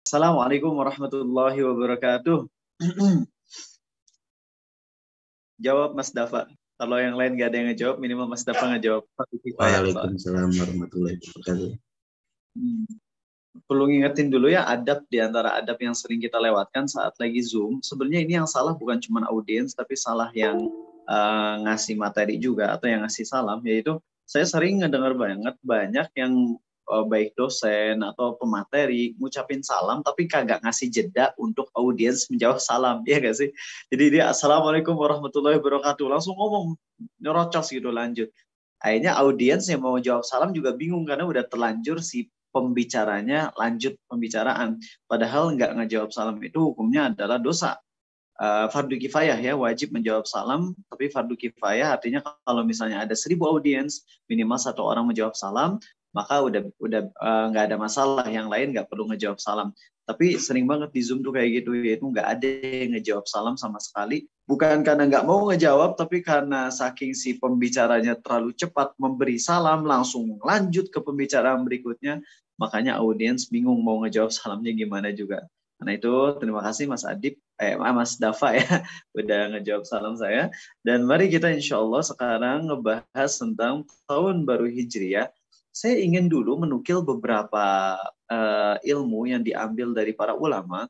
Assalamualaikum warahmatullahi wabarakatuh. Jawab Mas Dafa. Kalau yang lain nggak ada yang ngejawab, minimal Mas Dafa ngejawab. Waalaikumsalam warahmatullahi wabarakatuh. Perlu ngingetin dulu ya adab di antara adab yang sering kita lewatkan saat lagi Zoom. Sebenarnya ini yang salah bukan cuma audiens, tapi salah yang ngasih materi juga atau yang ngasih salam, yaitu saya sering ngedengar banyak yang baik dosen atau pemateri ngucapin salam tapi kagak ngasih jeda untuk audiens menjawab salam, ya gak sih? Jadi dia assalamualaikum warahmatullahi wabarakatuh langsung ngomong nyerocos gitu lanjut. Akhirnya audiens yang mau jawab salam juga bingung karena udah terlanjur si pembicaranya lanjut pembicaraan. Padahal nggak ngejawab salam itu hukumnya adalah dosa. Fardu kifayah ya, wajib menjawab salam, tapi fardu kifayah artinya kalau misalnya ada 1.000 audiens, minimal 1 orang menjawab salam, maka udah nggak ada masalah, yang lain nggak perlu ngejawab salam. Tapi sering banget di Zoom tuh kayak gitu, yaitu nggak ada yang ngejawab salam sama sekali. Bukan karena nggak mau ngejawab, tapi karena saking si pembicaranya terlalu cepat memberi salam, langsung lanjut ke pembicaraan berikutnya, makanya audiens bingung mau ngejawab salamnya gimana juga. Karena itu terima kasih Mas Adib, Mas Dafa ya, udah ngejawab salam saya. Dan mari kita insya Allah sekarang ngebahas tentang tahun baru Hijriah. Saya ingin dulu menukil beberapa ilmu yang diambil dari para ulama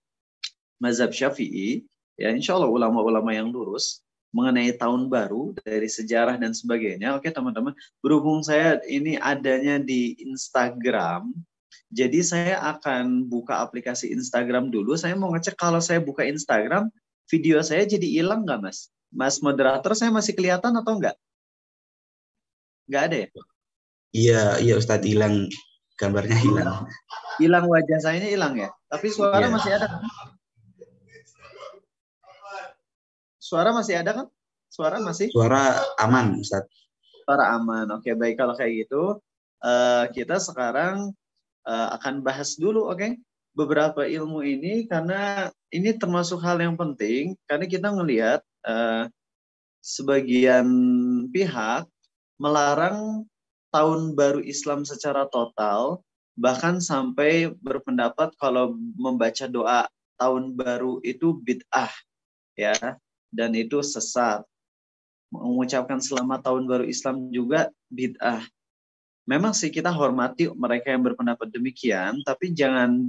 mazhab Syafi'i, ya insya Allah ulama-ulama yang lurus mengenai tahun baru dari sejarah dan sebagainya. Oke teman-teman, berhubung saya ini adanya di Instagram, jadi saya akan buka aplikasi Instagram dulu. Saya mau ngecek kalau saya buka Instagram, video saya jadi hilang nggak, Mas? Mas moderator, saya masih kelihatan atau nggak? Nggak ada ya? Iya Ustadz, hilang, gambarnya hilang. Hilang, wajah saya ini hilang ya? Tapi suara masih ada kan? Suara masih ada kan? Suara masih? Suara aman Ustadz. Suara aman. Oke, baik kalau kayak gitu. Kita sekarang akan bahas dulu, oke? Beberapa ilmu ini karena ini termasuk hal yang penting karena kita ngelihat sebagian pihak melarang tahun baru Islam secara total, bahkan sampai berpendapat kalau membaca doa tahun baru itu bid'ah, ya, dan itu sesat. Mengucapkan selamat tahun baru Islam juga bid'ah. Memang sih kita hormati mereka yang berpendapat demikian, tapi jangan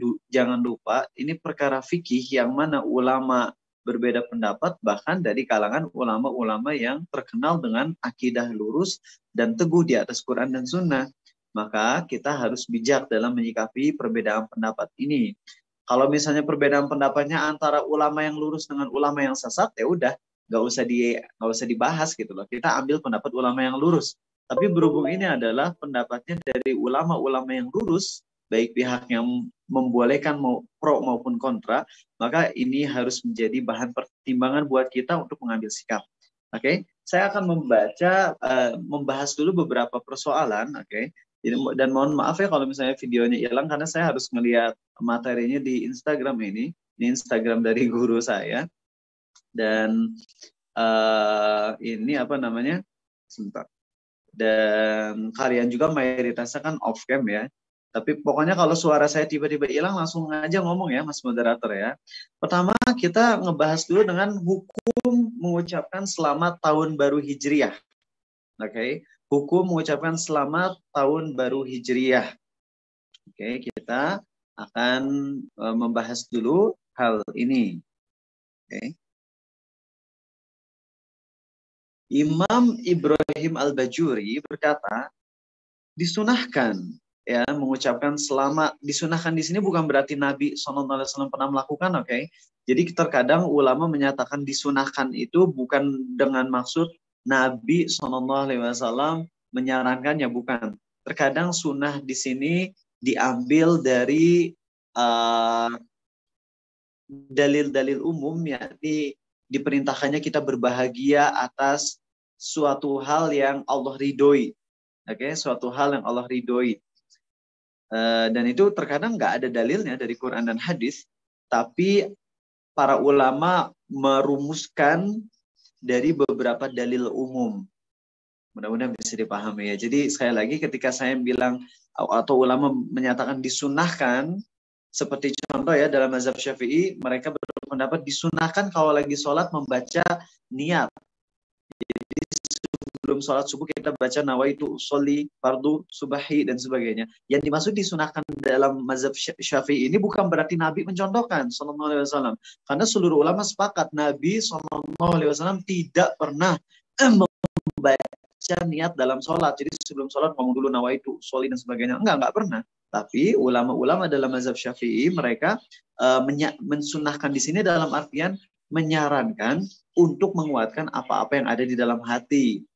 lupa ini perkara fikih yang mana ulama berbeda pendapat, bahkan dari kalangan ulama-ulama yang terkenal dengan akidah lurus dan teguh di atas Quran dan Sunnah. Maka kita harus bijak dalam menyikapi perbedaan pendapat ini. Kalau misalnya perbedaan pendapatnya antara ulama yang lurus dengan ulama yang sesat, ya udah nggak usah dibahas gitu loh. Kita ambil pendapat ulama yang lurus. Tapi berhubung ini adalah pendapatnya dari ulama-ulama yang lurus, baik pihak yang membolehkan mau pro maupun kontra, maka ini harus menjadi bahan pertimbangan buat kita untuk mengambil sikap. Oke, saya akan membahas dulu beberapa persoalan. Oke, dan mohon maaf ya kalau misalnya videonya hilang karena saya harus melihat materinya di Instagram ini Instagram dari guru saya. Dan ini apa namanya? Sebentar. Dan kalian juga mayoritasnya kan off cam ya. Tapi pokoknya kalau suara saya tiba-tiba hilang langsung aja ngomong ya Mas moderator ya. Pertama kita ngebahas dulu dengan hukum mengucapkan selamat tahun baru Hijriah. Oke, hukum mengucapkan selamat tahun baru Hijriah. Oke, kita akan membahas dulu hal ini. Oke. Imam Ibrahim Al-Bajuri berkata, disunahkan ya mengucapkan selamat. Disunahkan di sini bukan berarti Nabi SAW pernah melakukan, oke? Jadi terkadang ulama menyatakan disunahkan itu bukan dengan maksud Nabi SAW menyarankannya, bukan. Terkadang sunnah di sini diambil dari dalil-dalil umum, yakni diperintahkannya kita berbahagia atas suatu hal yang Allah ridhoi. Oke, suatu hal yang Allah ridhoi. Dan itu terkadang nggak ada dalilnya dari Quran dan hadis, tapi para ulama merumuskan dari beberapa dalil umum. Mudah-mudahan bisa dipahami ya. Jadi sekali lagi ketika saya bilang atau ulama menyatakan disunahkan, Seperti contoh ya, dalam mazhab Syafi'i, mereka berpendapat disunahkan kalau lagi sholat membaca niat. Jadi sebelum sholat subuh kita baca nawaitu sholli fardu subahi dan sebagainya. Yang dimaksud disunahkan dalam mazhab Syafi'i ini bukan berarti Nabi mencontohkan sallallahu alaihi wasallam. Karena seluruh ulama sepakat Nabi sallallahu alaihi wasallam tidak pernah membaca niat dalam sholat. Jadi sebelum sholat ngomong dulu nawaitu sholli dan sebagainya. Enggak pernah. Tapi ulama-ulama dalam mazhab Syafi'i mereka mensunahkan di sini dalam artian menyarankan untuk menguatkan apa-apa yang ada di dalam hati.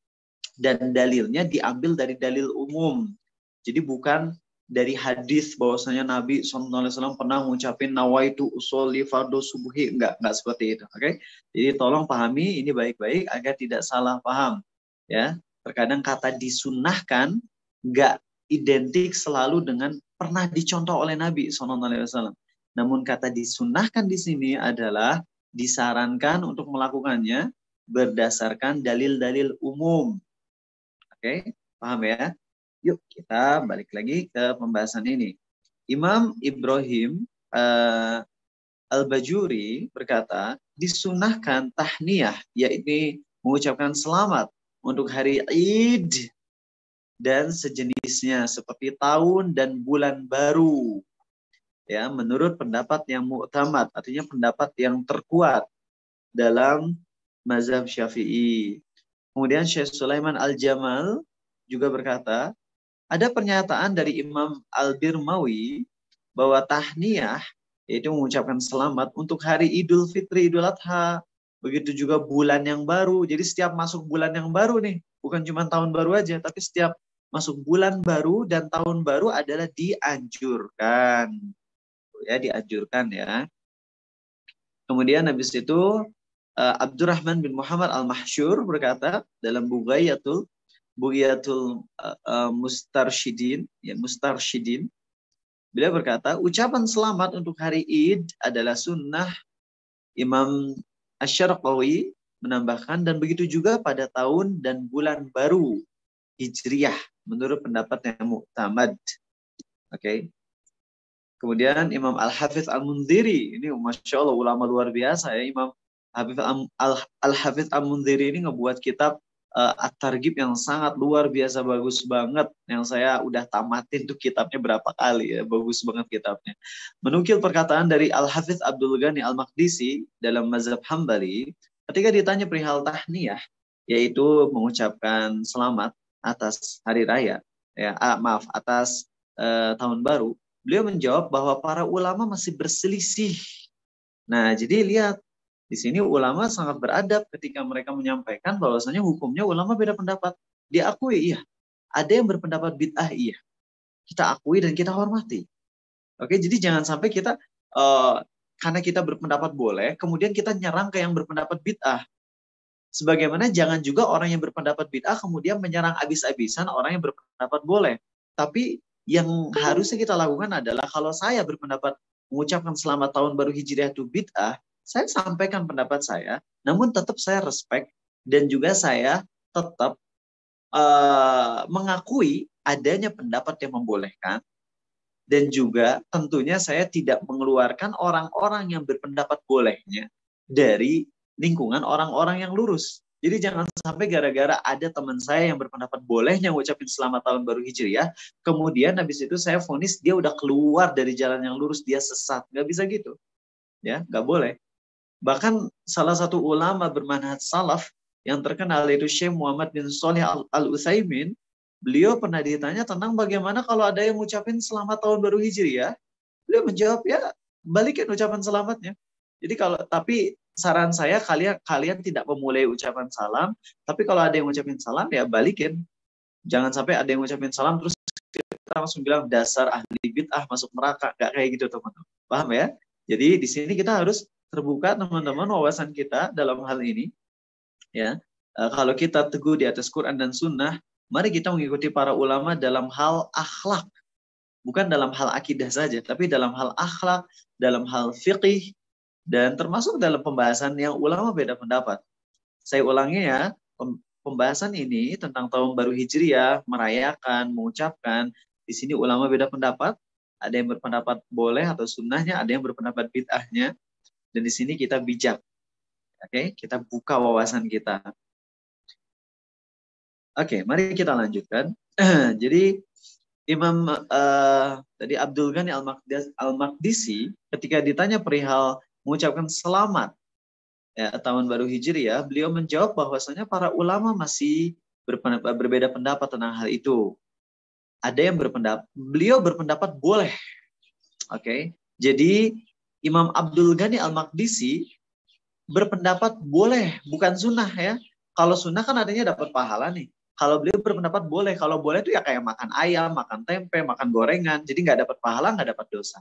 Dan dalilnya diambil dari dalil umum. Jadi bukan dari hadis bahwasanya Nabi SAW pernah mengucapin nawaitu usolli fardu subuhi. Enggak seperti itu. Oke? Jadi tolong pahami ini baik-baik agar tidak salah paham. Ya, terkadang kata disunahkan enggak identik selalu dengan pernah dicontoh oleh Nabi SAW. Namun kata disunahkan di sini adalah disarankan untuk melakukannya berdasarkan dalil-dalil umum. Oke, paham ya? Yuk kita balik lagi ke pembahasan ini. Imam Ibrahim Al-Bajuri berkata, disunahkan tahniyah, yaitu mengucapkan selamat untuk hari Id dan sejenisnya seperti tahun dan bulan baru. Ya, menurut pendapat yang mu'tamad, artinya pendapat yang terkuat dalam mazhab Syafi'i. Kemudian Syekh Sulaiman Al-Jamal juga berkata, ada pernyataan dari Imam Al-Birmawi bahwa tahniyah, yaitu mengucapkan selamat untuk hari Idul Fitri, Idul Adha, begitu juga bulan yang baru. Jadi setiap masuk bulan yang baru nih, bukan cuma tahun baru aja, tapi setiap masuk bulan baru dan tahun baru adalah dianjurkan. Ya, dianjurkan ya. Kemudian habis itu Abdurrahman bin Muhammad Al-Mahsyur berkata dalam Bughyatul Mustarsyidin, ya Mustarsyidin, beliau berkata, ucapan selamat untuk hari Id adalah sunnah. Imam Asy-Syarqawi menambahkan, dan begitu juga pada tahun dan bulan baru Hijriyah menurut pendapat yang mu'tamad. Oke. Kemudian Imam Al-Hafidz Al-Munziri, ini Masya Allah ulama luar biasa ya, Imam Al-Hafidz Al-Munziri ini ngebuat kitab At-Targhib yang sangat luar biasa, bagus banget, yang saya udah tamatin tuh kitabnya berapa kali ya, bagus banget kitabnya. Menukil perkataan dari Al-Hafidz Abdul Ghani Al-Maqdisi dalam mazhab Hambali, ketika ditanya perihal tahniyah, yaitu mengucapkan selamat atas hari raya, ya, atas tahun baru, beliau menjawab bahwa para ulama masih berselisih. Nah, jadi lihat, di sini ulama sangat beradab ketika mereka menyampaikan bahwasanya hukumnya ulama beda pendapat. Diakui, iya. Ada yang berpendapat bid'ah, iya. Kita akui dan kita hormati. Oke, jadi jangan sampai kita, karena kita berpendapat boleh, kemudian kita nyerang ke yang berpendapat bid'ah. Sebagaimana jangan juga orang yang berpendapat bid'ah kemudian menyerang habis-habisan orang yang berpendapat boleh. Tapi yang harusnya kita lakukan adalah kalau saya berpendapat mengucapkan selamat tahun baru Hijriah itu bid'ah, saya sampaikan pendapat saya, namun tetap saya respect dan juga saya tetap mengakui adanya pendapat yang membolehkan, dan juga tentunya saya tidak mengeluarkan orang-orang yang berpendapat bolehnya dari lingkungan orang-orang yang lurus. Jadi jangan sampai gara-gara ada teman saya yang berpendapat bolehnya ngucapin selamat tahun baru Hijriah, kemudian habis itu saya vonis dia udah keluar dari jalan yang lurus, dia sesat. Nggak bisa gitu. Ya, nggak boleh. Bahkan salah satu ulama bermanhaj salaf yang terkenal yaitu Syekh Muhammad bin Shalih Al-Utsaimin, beliau pernah ditanya tentang bagaimana kalau ada yang ngucapin selamat tahun baru Hijriah, beliau menjawab, ya balikin ucapan selamatnya. Jadi tapi saran saya kalian tidak memulai ucapan salam, tapi kalau ada yang ngucapin salam ya balikin. Jangan sampai ada yang ngucapin salam terus kita langsung bilang dasar ahli bid'ah masuk neraka. Nggak kayak gitu teman-teman. Paham ya? Jadi di sini kita harus terbuka teman-teman wawasan kita dalam hal ini. Ya, kalau kita teguh di atas Quran dan Sunnah, mari kita mengikuti para ulama dalam hal akhlak. Bukan dalam hal akidah saja, tapi dalam hal akhlak, dalam hal fiqih, dan termasuk dalam pembahasan yang ulama beda pendapat. Saya ulangi ya, pembahasan ini tentang tahun baru Hijriah, merayakan, mengucapkan, di sini ulama beda pendapat. ada yang berpendapat boleh atau sunnahnya, ada yang berpendapat bid'ahnya. Dan di sini kita bijak. Oke, kita buka wawasan kita. Oke, mari kita lanjutkan. Jadi Imam tadi Abdul Ghani Al-Maqdisi ketika ditanya perihal mengucapkan selamat ya, tahun baru Hijriah, beliau menjawab bahwasanya para ulama masih berbeda pendapat tentang hal itu. Ada yang beliau berpendapat boleh. Oke. Jadi Imam Abdul Ghani Al-Maqdisi berpendapat boleh, bukan sunnah ya. Kalau sunnah kan adanya dapat pahala nih. Kalau beliau berpendapat boleh, kalau boleh itu ya kayak makan ayam, makan tempe, makan gorengan, jadi nggak dapat pahala, nggak dapat dosa.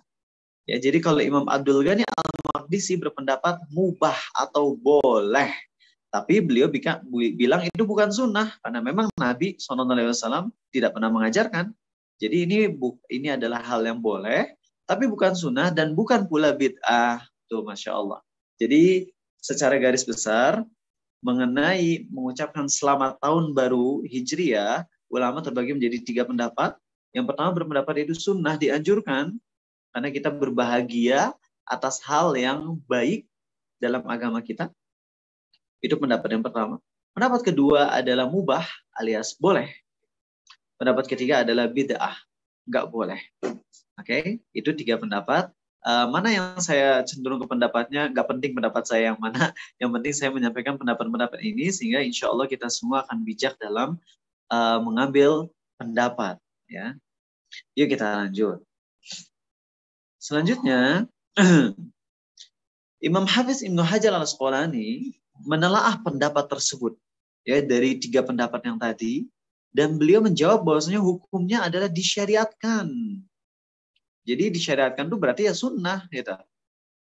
Ya, jadi kalau Imam Abdul Ghani Al-Maqdisi berpendapat mubah atau boleh, tapi beliau bilang itu bukan sunnah karena memang Nabi SAW tidak pernah mengajarkan. Jadi ini adalah hal yang boleh, tapi bukan sunnah dan bukan pula bid'ah. Tuh, Masya Allah. Jadi secara garis besar mengenai mengucapkan selamat tahun baru Hijriah, ulama terbagi menjadi 3 pendapat. Yang pertama berpendapat itu sunnah, dianjurkan karena kita berbahagia atas hal yang baik dalam agama kita. Itu pendapat yang pertama. Pendapat kedua adalah mubah alias boleh. Pendapat ketiga adalah bid'ah, nggak boleh. Oke, itu 3 pendapat. Mana yang saya cenderung ke pendapatnya, nggak penting pendapat saya yang mana, yang penting saya menyampaikan pendapat-pendapat ini sehingga insya Allah kita semua akan bijak dalam mengambil pendapat. Ya, yuk kita lanjut. Selanjutnya, Imam Hafiz Ibnu Hajar Al-Asqalani menelaah pendapat tersebut ya dari 3 pendapat yang tadi dan beliau menjawab bahwasanya hukumnya adalah disyariatkan. Jadi disyariatkan itu berarti ya sunnah gitu.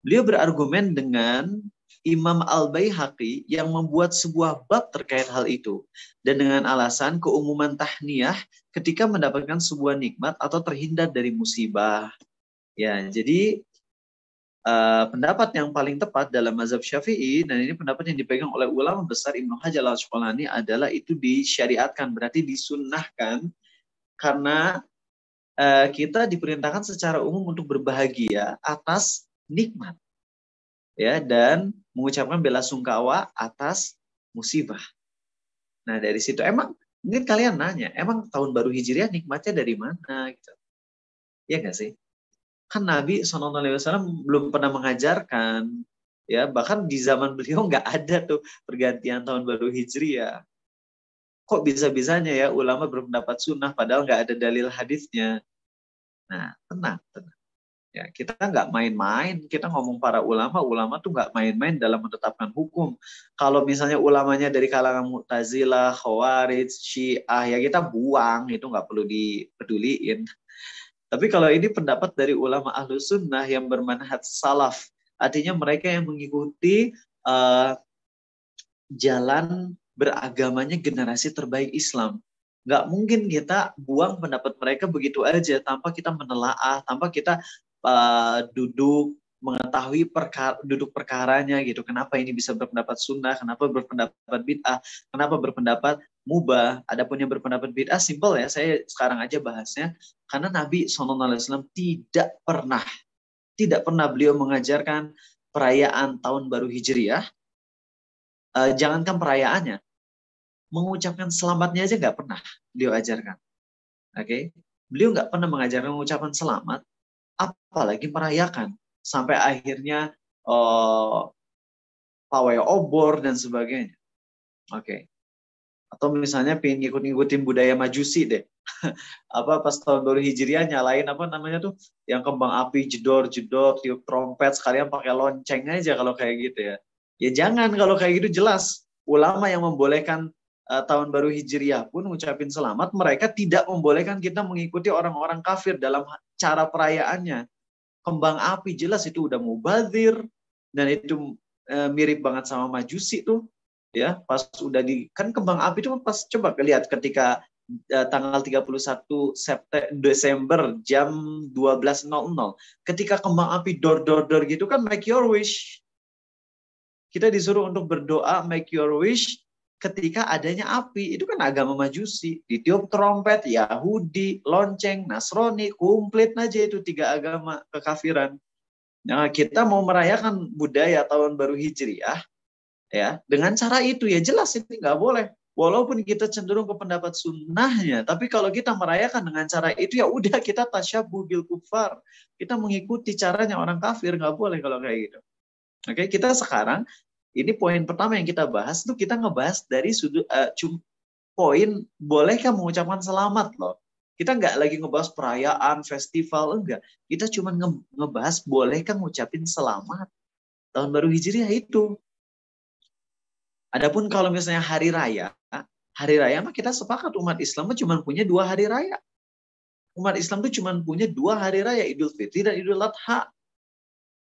Beliau berargumen dengan Imam Al-Baihaqi yang membuat sebuah bab terkait hal itu dan dengan alasan keumuman tahniyah ketika mendapatkan sebuah nikmat atau terhindar dari musibah. Ya, jadi pendapat yang paling tepat dalam mazhab Syafi'i dan ini pendapat yang dipegang oleh ulama besar Ibnu Hajar Al-Asqalani adalah itu disyariatkan, berarti disunnahkan karena kita diperintahkan secara umum untuk berbahagia atas nikmat ya dan mengucapkan bela sungkawa atas musibah. Nah, dari situ emang mungkin kalian nanya, emang tahun baru Hijriah nikmatnya dari mana gitu. Ya nggak sih? Kan Nabi SAW belum pernah mengajarkan ya, bahkan di zaman beliau nggak ada tuh pergantian tahun baru Hijriah. Kok bisa-bisanya ya ulama berpendapat sunnah padahal nggak ada dalil hadisnya. Nah, tenang. Ya, kita nggak main-main. Kita ngomong para ulama tuh nggak main-main dalam menetapkan hukum. Kalau misalnya ulamanya dari kalangan Mu'tazilah, Khawarij, Syiah, ya kita buang, itu nggak perlu dipeduliin. Tapi kalau ini pendapat dari ulama Ahlus Sunnah yang bermanhaj salaf, artinya mereka yang mengikuti jalan beragamanya generasi terbaik Islam. Nggak mungkin kita buang pendapat mereka begitu aja tanpa kita menelaah, tanpa kita duduk mengetahui duduk perkaranya gitu. Kenapa ini bisa berpendapat sunnah, kenapa berpendapat bid'ah, kenapa berpendapat mubah. Adapun yang berpendapat bid'ah simple ya, saya sekarang aja bahasnya. Karena Nabi SAW tidak pernah beliau mengajarkan perayaan tahun baru Hijriah. Jangankan perayaannya, mengucapkan selamatnya aja nggak pernah beliau ajarkan. Oke, beliau nggak pernah mengajarkan mengucapkan selamat, apalagi merayakan sampai akhirnya pawai obor dan sebagainya. Oke. Atau misalnya pengen ngikut-ngikutin budaya Majusi deh. Pas tahun baru Hijriah nyalain apa namanya tuh yang kembang api jedor-jedor, tiup trompet sekalian pakai lonceng aja kalau kayak gitu ya. Ya jangan, kalau kayak gitu jelas ulama yang membolehkan tahun baru Hijriah pun ngucapin selamat, mereka tidak membolehkan kita mengikuti orang-orang kafir dalam cara perayaannya. Kembang api jelas itu udah mubadzir dan itu mirip banget sama Majusi tuh. Ya, pas udah kan kembang api itu pas coba lihat ketika tanggal 31 Desember jam 12.00 ketika kembang api dor gitu kan make your wish. Kita disuruh untuk berdoa make your wish ketika adanya api. Itu kan agama Majusi. Ditiup trompet, Yahudi, lonceng, Nasrani, komplit aja itu 3 agama kekafiran. Nah, kita mau merayakan budaya tahun baru Hijriah ya dengan cara itu, ya jelas ini nggak boleh. Walaupun kita cenderung ke pendapat sunnahnya, tapi kalau kita merayakan dengan cara itu, ya udah kita tasyabbuh bil kufar. Kita mengikuti caranya orang kafir, nggak boleh kalau kayak gitu. Oke, kita sekarang ini poin pertama yang kita bahas tuh, kita ngebahas dari sudut poin bolehkah mengucapkan selamat loh. Kita nggak lagi ngebahas perayaan, festival, enggak. Kita cuma ngebahas bolehkah ngucapin selamat tahun baru Hijriah itu. Adapun kalau misalnya hari raya mah kita sepakat umat Islam cuma punya 2 hari raya. Umat Islam tuh cuma punya 2 hari raya, Idul Fitri dan Idul Adha.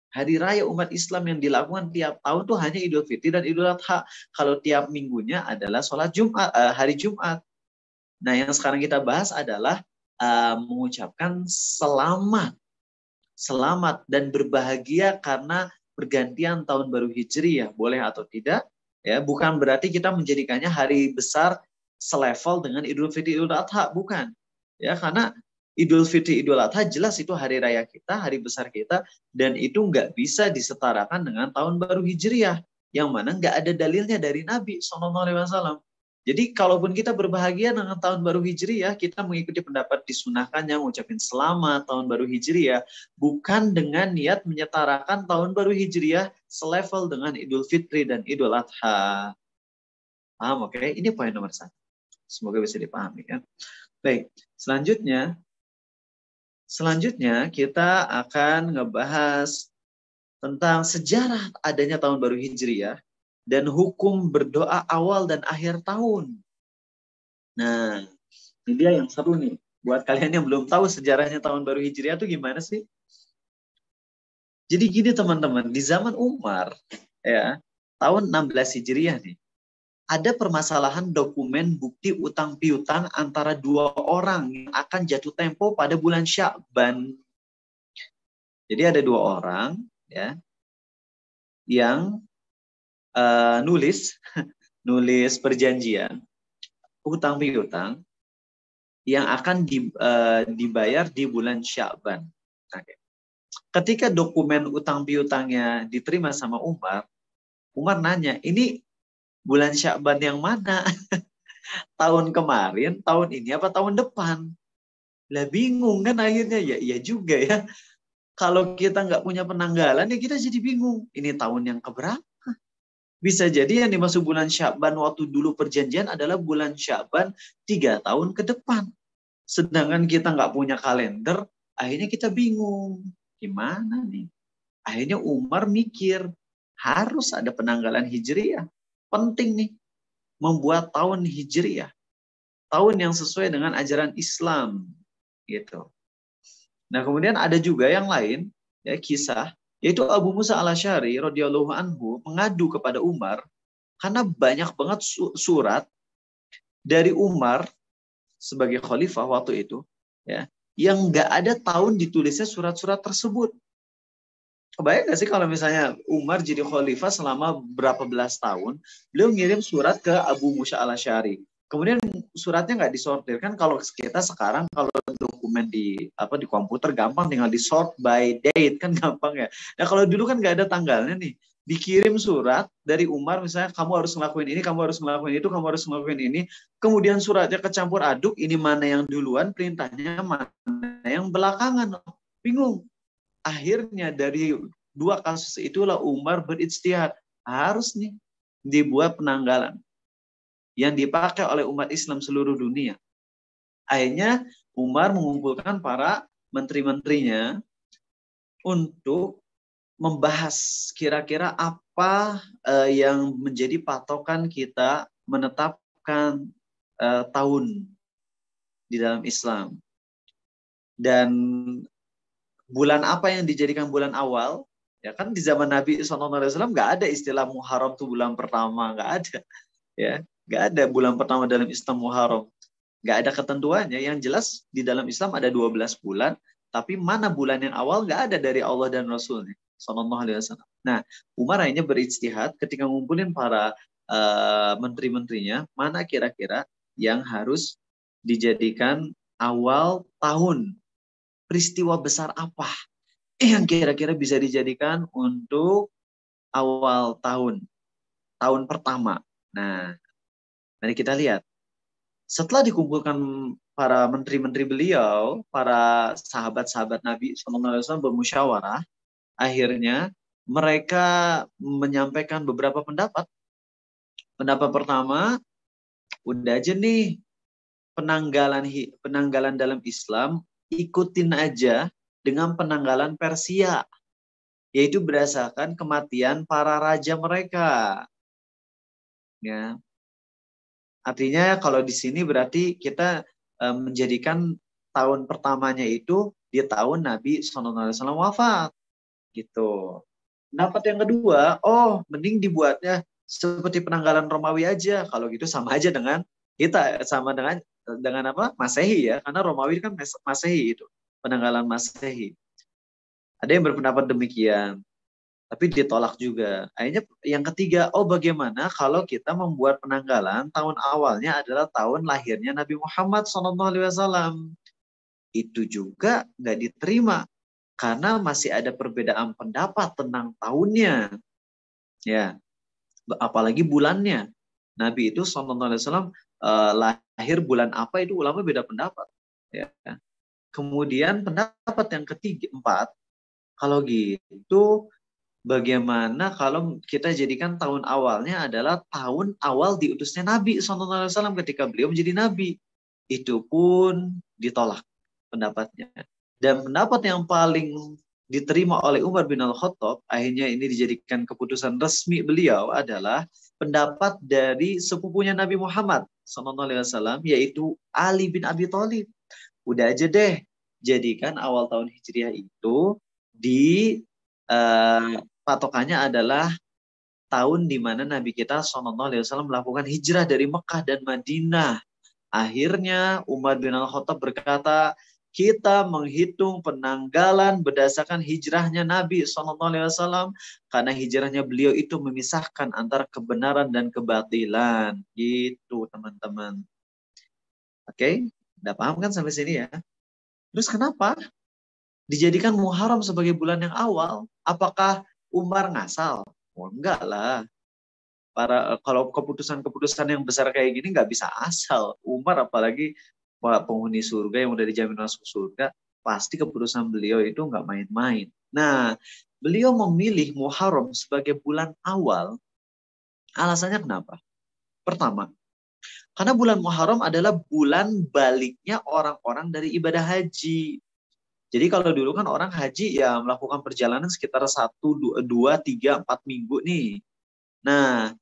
Hari raya umat Islam yang dilakukan tiap tahun tuh hanya Idul Fitri dan Idul Adha. Kalau tiap minggunya adalah sholat Jumat, hari Jumat. Nah, yang sekarang kita bahas adalah mengucapkan selamat dan berbahagia karena pergantian tahun baru Hijriah, boleh atau tidak? Ya, bukan berarti kita menjadikannya hari besar selevel dengan Idul Fitri, Idul Adha, bukan. Ya, karena Idul Fitri, Idul Adha jelas itu hari raya kita, hari besar kita, dan itu nggak bisa disetarakan dengan tahun baru Hijriah, yang mana nggak ada dalilnya dari Nabi SAW. Jadi kalaupun kita berbahagia dengan tahun baru Hijriah, kita mengikuti pendapat disunahkan yang ngucapin selamat tahun baru Hijriah, bukan dengan niat menyetarakan tahun baru Hijriah selevel dengan Idul Fitri dan Idul Adha. Paham, oke? Ini poin nomor 1. Semoga bisa dipahami ya. Baik, selanjutnya kita akan ngebahas tentang sejarah adanya tahun baru Hijriah dan hukum berdoa awal dan akhir tahun. Nah, ini dia yang seru nih. Buat kalian yang belum tahu sejarahnya tahun baru Hijriah itu gimana sih? Jadi gini teman-teman, di zaman Umar, ya, tahun 16 Hijriah nih, ada permasalahan dokumen bukti utang piutang antara 2 orang yang akan jatuh tempo pada bulan Sya'ban. Jadi ada 2 orang ya yang nulis perjanjian utang piutang yang akan dibayar di bulan Sya'ban. Oke. Ketika dokumen utang piutangnya diterima sama Umar nanya, ini bulan Sya'ban yang mana? Tahun kemarin, tahun ini, apa tahun depan? Lah bingung kan akhirnya, ya iya juga ya. Kalau kita nggak punya penanggalan, ya kita jadi bingung. Ini tahun yang keberapa? Bisa jadi yang dimaksud bulan Sya'ban waktu dulu perjanjian adalah bulan Sya'ban 3 tahun ke depan. Sedangkan kita nggak punya kalender, akhirnya kita bingung. Gimana nih? Akhirnya Umar mikir, harus ada penanggalan Hijriah. Penting nih, membuat tahun Hijriah. Tahun yang sesuai dengan ajaran Islam. Gitu. Nah, kemudian ada juga yang lain, ya, kisah, yaitu Abu Musa al-Asy'ari radhiyallahu anhu mengadu kepada Umar karena banyak banget surat dari Umar sebagai khalifah waktu itu, ya, yang nggak ada tahun ditulisnya surat-surat tersebut. Kebayang nggak sih kalau misalnya Umar jadi khalifah selama berapa belas tahun, beliau ngirim surat ke Abu Musa al-Asy'ari. Kemudian suratnya nggak disortir, kan kalau kita sekarang kalau dokumen di komputer gampang, tinggal di sort by date kan gampang ya. Nah kalau dulu kan nggak ada tanggalnya nih, dikirim surat dari Umar misalnya, kamu harus ngelakuin ini, kamu harus ngelakuin itu, kamu harus ngelakuin ini, kemudian suratnya kecampur aduk, ini mana yang duluan perintahnya, mana yang belakangan, bingung. Akhirnya dari 2 kasus itulah Umar berijtihad, harus nih dibuat penanggalan yang dipakai oleh umat Islam seluruh dunia. Akhirnya Umar mengumpulkan para menteri-menterinya untuk membahas kira-kira apa yang menjadi patokan kita menetapkan tahun di dalam Islam. Dan bulan apa yang dijadikan bulan awal? Ya kan di zaman Nabi SAW nggak ada istilah Muharram itu bulan pertama, nggak ada. Ya, nggak ada bulan pertama dalam Islam Muharram. Nggak ada ketentuannya. Yang jelas di dalam Islam ada 12 bulan, tapi mana bulan yang awal nggak ada dari Allah dan Rasulnya. Sallallahu Alaihi Wasallam. Nah, Umar akhirnya berijtihad ketika ngumpulin para menteri-menterinya, mana kira-kira yang harus dijadikan awal tahun. Peristiwa besar apa yang kira-kira bisa dijadikan untuk awal tahun, tahun pertama. Nah, mari kita lihat. Setelah dikumpulkan para menteri-menteri beliau, para sahabat-sahabat Nabi SAW bermusyawarah, akhirnya mereka menyampaikan beberapa pendapat. Pendapat pertama, udah aja nih penanggalan dalam Islam, ikutin aja dengan penanggalan Persia, yaitu berdasarkan kematian para raja mereka. Ya, artinya kalau di sini berarti kita menjadikan tahun pertamanya itu di tahun Nabi SAW wafat, gitu. Pendapat yang kedua, oh mending dibuatnya seperti penanggalan Romawi aja. Kalau gitu sama aja dengan kita, sama dengan apa? Masehi ya, karena Romawi kan Masehi itu, penanggalan Masehi. Ada yang berpendapat demikian, tapi ditolak juga. Akhirnya yang ketiga, oh bagaimana kalau kita membuat penanggalan tahun awalnya adalah tahun lahirnya Nabi Muhammad SAW. Itu juga nggak diterima karena masih ada perbedaan pendapat tentang tahunnya. Ya, apalagi bulannya. Nabi itu SAW lahir bulan apa itu ulama beda pendapat. Ya. Kemudian pendapat yang keempat, kalau gitu bagaimana kalau kita jadikan tahun awalnya adalah tahun awal diutusnya Nabi SAW ketika beliau menjadi Nabi. Itu pun ditolak pendapatnya. Dan pendapat yang paling diterima oleh Umar bin Al-Khattab, akhirnya ini dijadikan keputusan resmi beliau, adalah pendapat dari sepupunya Nabi Muhammad SAW, yaitu Ali bin Abi Thalib. Udah aja deh, jadikan awal tahun Hijriah itu di patokannya adalah tahun di mana Nabi kita SAW melakukan hijrah dari Mekah dan Madinah. Akhirnya Umar bin Al-Khattab berkata, kita menghitung penanggalan berdasarkan hijrahnya Nabi SAW karena hijrahnya beliau itu memisahkan antara kebenaran dan kebatilan. Gitu teman-teman. Oke, udah paham kan sampai sini ya? Terus kenapa dijadikan Muharram sebagai bulan yang awal? Apakah Umar ngasal? Oh, enggak lah. Kalau keputusan-keputusan yang besar kayak gini nggak bisa asal. Umar apalagi penghuni surga yang udah dijamin masuk surga, pasti keputusan beliau itu nggak main-main. Nah, beliau memilih Muharram sebagai bulan awal. Alasannya kenapa? Pertama, karena bulan Muharram adalah bulan baliknya orang-orang dari ibadah haji. Jadi kalau dulu kan orang haji ya melakukan perjalanan sekitar 1, 2, 3, 4 minggu nih. Nah,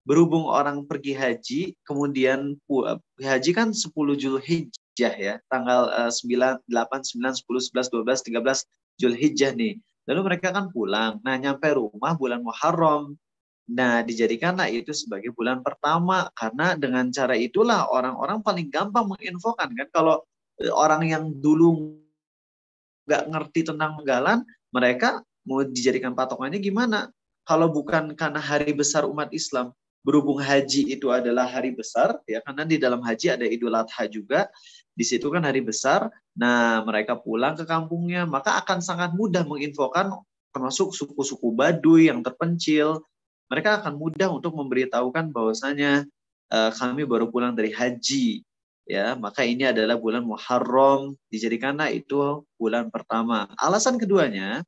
berhubung orang pergi haji, kemudian haji kan 10 Zulhijjah ya, tanggal 9, 8, 9, 10, 11, 12, 13 Zulhijjah nih. Lalu mereka kan pulang. Nah, nyampe rumah bulan Muharram. Nah, dijadikanlah itu sebagai bulan pertama. Karena dengan cara itulah orang-orang paling gampang menginfokan kan. Kalau orang yang dulu nggak ngerti tentang menggalan, mereka mau dijadikan patokannya gimana? Kalau bukan karena hari besar umat Islam, berhubung haji itu adalah hari besar, ya karena di dalam haji ada Idul Adha juga, di situ kan hari besar. Nah, mereka pulang ke kampungnya, maka akan sangat mudah menginfokan, termasuk suku-suku Baduy yang terpencil. Mereka akan mudah untuk memberitahukan bahwasanya kami baru pulang dari haji. Ya, maka ini adalah bulan Muharram, dijadikanlah itu bulan pertama. Alasan keduanya,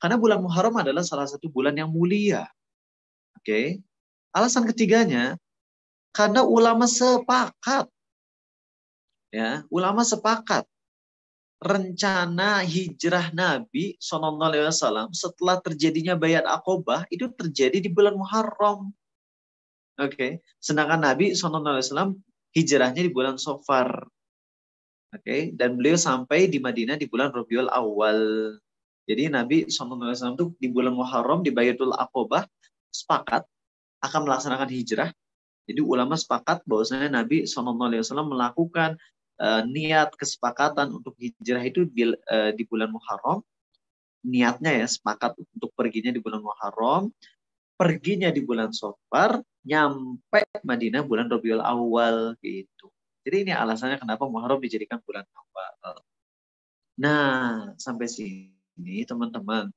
karena bulan Muharram adalah salah satu bulan yang mulia. Oke. Alasan ketiganya, karena ulama sepakat. Ya, ulama sepakat rencana hijrah Nabi SAW setelah terjadinya Baiat Aqobah itu terjadi di bulan Muharram. Oke. Sedangkan Nabi SAW hijrahnya di bulan Safar. Oke, dan beliau sampai di Madinah di bulan Rabiul Awal. Jadi Nabi SAW itu di bulan Muharram di Baiatul Aqobah sepakat akan melaksanakan hijrah. Jadi ulama sepakat bahwasanya Nabi SAW melakukan niat kesepakatan untuk hijrah itu di bulan Muharram. Niatnya ya sepakat untuk perginya di bulan Muharram. perginya di bulan Safar, nyampe Madinah bulan Rabiul Awal gitu. Jadi ini alasannya kenapa Muharram dijadikan bulan awal. Nah, sampai sini teman-teman,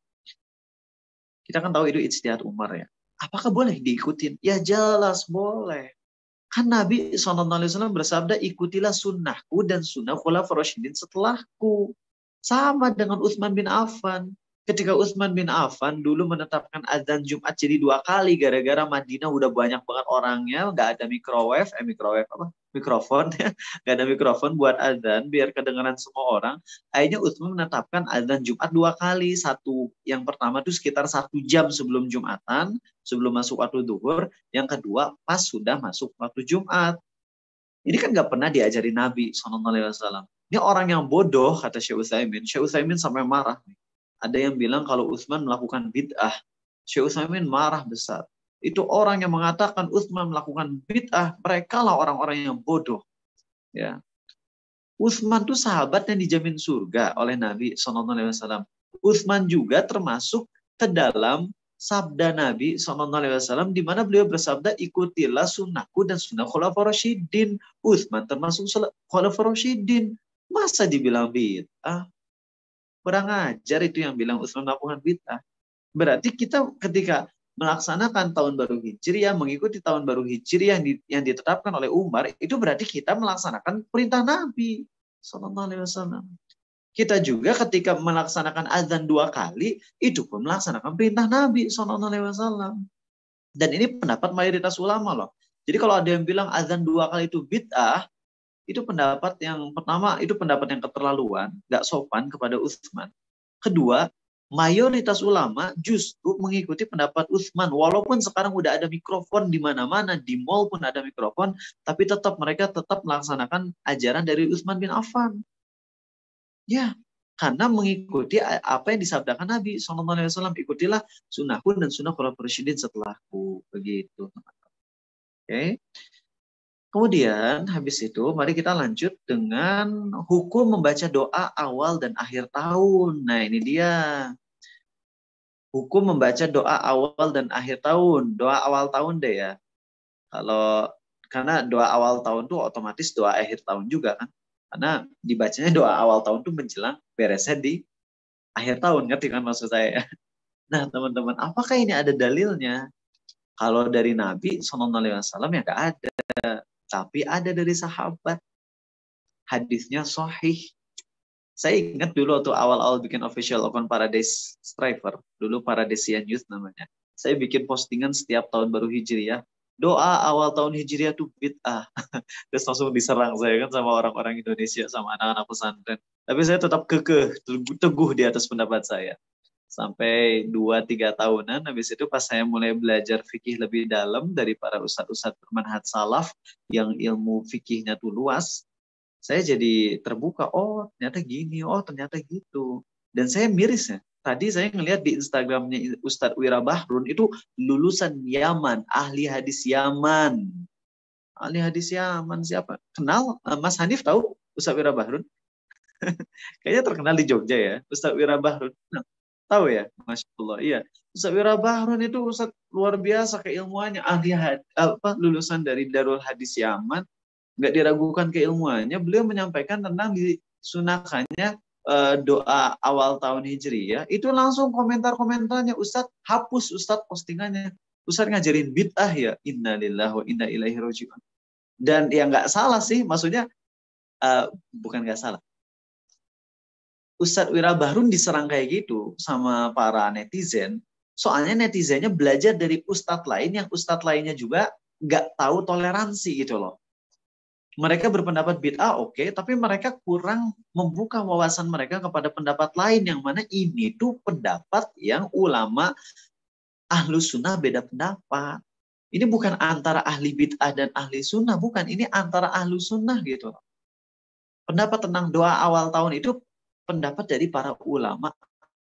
kita kan tahu itu ijtihad Umar ya. Apakah boleh diikutin? Ya jelas boleh. Kan Nabi SAW bersabda, ikutilah sunnahku dan sunnah khulafaur rasyidin setelahku. Sama dengan Utsman bin Affan. Ketika Utsman bin Affan dulu menetapkan azan Jumat jadi 2 kali gara-gara Madinah udah banyak banget orangnya, nggak ada mikrofon ya, nggak ada mikrofon buat azan biar kedengaran semua orang. Akhirnya Utsman menetapkan azan Jumat 2 kali. Satu yang pertama itu sekitar 1 jam sebelum Jumatan, sebelum masuk waktu duhur. Yang kedua pas sudah masuk waktu Jumat. Ini kan nggak pernah diajari Nabi SAW. Ini orang yang bodoh, kata Syekh Utsaimin. Syekh Utsaimin sampai marah. Ada yang bilang kalau Utsman melakukan bid'ah. Syekh Utsaimin marah besar. Itu orang yang mengatakan Utsman melakukan bid'ah. Mereka lah orang-orang yang bodoh. Ya. Utsman itu sahabat yang dijamin surga oleh Nabi SAW. Utsman juga termasuk ke dalam sabda Nabi SAW di mana beliau bersabda, ikutilah sunnahku dan sunnah khulafaur rasyidin. Utsman termasuk khulafaur rasyidin. Masa dibilang bid'ah? Kurang ajar itu yang bilang Utsman melakukan bid'ah. Berarti kita ketika melaksanakan tahun baru Hijriah, mengikuti tahun baru Hijriah yang ditetapkan oleh Umar, itu berarti kita melaksanakan perintah Nabi SAW. Kita juga ketika melaksanakan azan 2 kali, itu pun melaksanakan perintah Nabi SAW. Dan ini pendapat mayoritas ulama loh. Jadi kalau ada yang bilang azan 2 kali itu bid'ah, itu pendapat yang pertama, itu pendapat yang keterlaluan, gak sopan kepada Utsman. Kedua, mayoritas ulama justru mengikuti pendapat Utsman. Walaupun sekarang udah ada mikrofon di mana-mana, di mall pun ada mikrofon, tapi mereka tetap melaksanakan ajaran dari Utsman bin Affan. Ya, karena mengikuti apa yang disabdakan Nabi SAW. Ikutilah sunnahku dan sunnah khulafaur rasyidin setelahku. Begitu. Oke. Kemudian habis itu mari kita lanjut dengan hukum membaca doa awal dan akhir tahun. Nah ini dia. Hukum membaca doa awal dan akhir tahun. Doa awal tahun deh ya. Karena doa awal tahun tuh otomatis doa akhir tahun juga kan. Karena dibacanya doa awal tahun tuh menjelang beresnya di akhir tahun. Ngerti kan maksud saya? Nah teman-teman, apakah ini ada dalilnya? Kalau dari Nabi SAW ya nggak ada. Tapi ada dari sahabat. Hadisnya sahih. Saya ingat dulu waktu awal-awal bikin official account Paradise Striver. Dulu Paradesian Youth namanya. Saya bikin postingan setiap tahun baru Hijriah. Doa awal tahun Hijriah itu bid'ah. Terus langsung diserang saya kan sama orang-orang Indonesia, sama anak-anak pesantren. Tapi saya tetap kekeh, teguh di atas pendapat saya. Sampai 2-3 tahunan, habis itu pas saya mulai belajar fikih lebih dalam dari para ustadz-ustadz bermanhaj salaf yang ilmu fikihnya tuh luas, saya jadi terbuka, oh ternyata gini, oh ternyata gitu. Dan saya miris ya, tadi saya ngelihat di Instagramnya Ustadz Wira Bahrun itu lulusan Yaman, ahli hadis Yaman. Ahli hadis Yaman siapa? Kenal? Mas Hanif tahu Ustadz Wira Bahrun? Kayaknya terkenal di Jogja ya, Ustadz Wira Bahrun. Nah, tahu ya, Masya Allah. Iya, Ustadz Wira Bahrun itu Ustadz luar biasa keilmuannya, lulusan dari Darul Hadis Yaman, nggak diragukan keilmuannya. Beliau menyampaikan tentang disunahkannya doa awal tahun Hijriah. Itu langsung komentar-komentarnya, Ustadz hapus Ustadz postingannya. Ustadz ngajarin bid'ah ya, innalillahi wa inna ilaihi raji'un. Dan yang nggak salah sih, maksudnya bukan nggak salah. Ustadz Wira Bahrun diserang kayak gitu sama para netizen. Soalnya netizennya belajar dari ustadz lain yang ustadz lainnya juga nggak tahu toleransi gitu loh. Mereka berpendapat bid'ah oke, tapi mereka kurang membuka wawasan mereka kepada pendapat lain yang mana ini tuh pendapat yang ulama ahlu sunnah beda pendapat. Ini bukan antara ahli bid'ah dan ahli sunnah, bukan. Ini antara ahlu sunnah gitu. Pendapat tentang doa awal tahun itu pendapat dari para ulama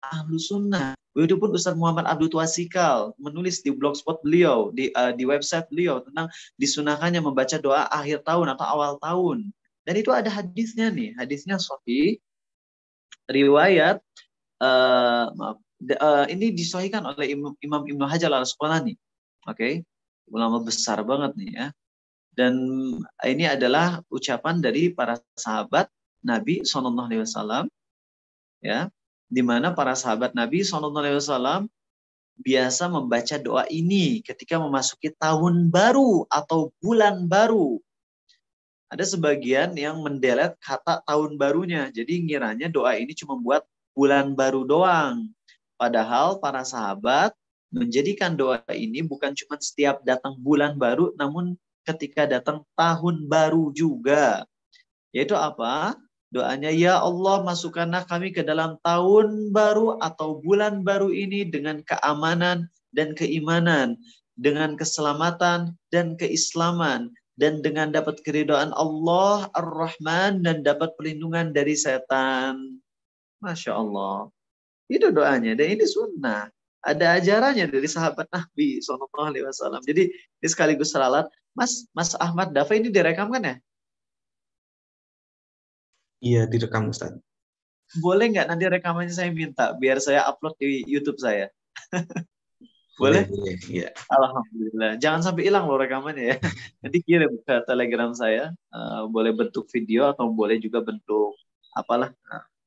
ahlu sunnah. Begitu pun Ustaz Muhammad Abdul Twasikal menulis di blogspot beliau, di website beliau tentang disunahkannya membaca doa akhir tahun atau awal tahun. Dan itu ada hadisnya nih, hadisnya sahih, riwayat Ini disahihkan oleh Imam Ibnu Hajar al-Asqalani. Oke. Ulama besar banget nih ya. Dan ini adalah ucapan dari para sahabat Nabi SAW, ya, di mana para sahabat Nabi SAW biasa membaca doa ini ketika memasuki tahun baru atau bulan baru. Ada sebagian yang mendelet kata tahun barunya, jadi ngiranya doa ini cuma buat bulan baru doang. Padahal para sahabat menjadikan doa ini bukan cuma setiap datang bulan baru, namun ketika datang tahun baru juga. Yaitu apa? Doanya, ya Allah, masukkanlah kami ke dalam tahun baru atau bulan baru ini dengan keamanan dan keimanan, dengan keselamatan dan keislaman, dan dengan dapat keridhaan Allah Ar-Rahman dan dapat perlindungan dari setan. Masya Allah. Itu doanya, dan ini sunnah. Ada ajarannya dari sahabat Nabi SAW. Jadi ini sekaligus seralat. Mas Ahmad Dafa ini direkam kan ya? Iya, direkam Ustaz. Boleh nggak nanti rekamannya saya minta biar saya upload di YouTube saya? Boleh? Boleh, iya. Alhamdulillah. Jangan sampai hilang loh rekamannya ya. Nanti kirim ke Telegram saya. Boleh bentuk video atau boleh juga bentuk apalah,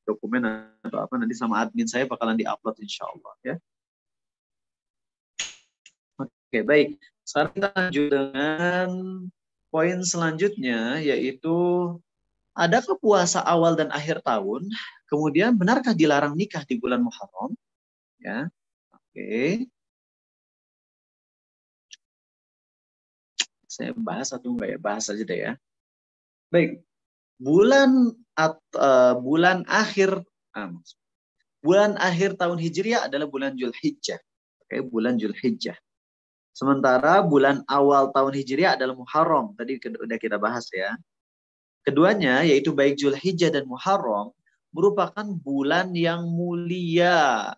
dokumen atau apa, nanti sama admin saya bakalan diupload insya Allah ya. Oke, baik. Sekarang kita lanjut dengan poin selanjutnya, yaitu adakah puasa awal dan akhir tahun? Kemudian benarkah dilarang nikah di bulan Muharram? Ya, oke. Saya bahas atau enggak ya? Bahas aja deh ya. Baik, bulan akhir tahun Hijriah adalah bulan Zulhijjah. Oke, bulan Zulhijjah. Sementara bulan awal tahun Hijriah adalah Muharram. Tadi udah kita bahas ya. Keduanya, yaitu baik Zulhijjah dan Muharram, merupakan bulan yang mulia,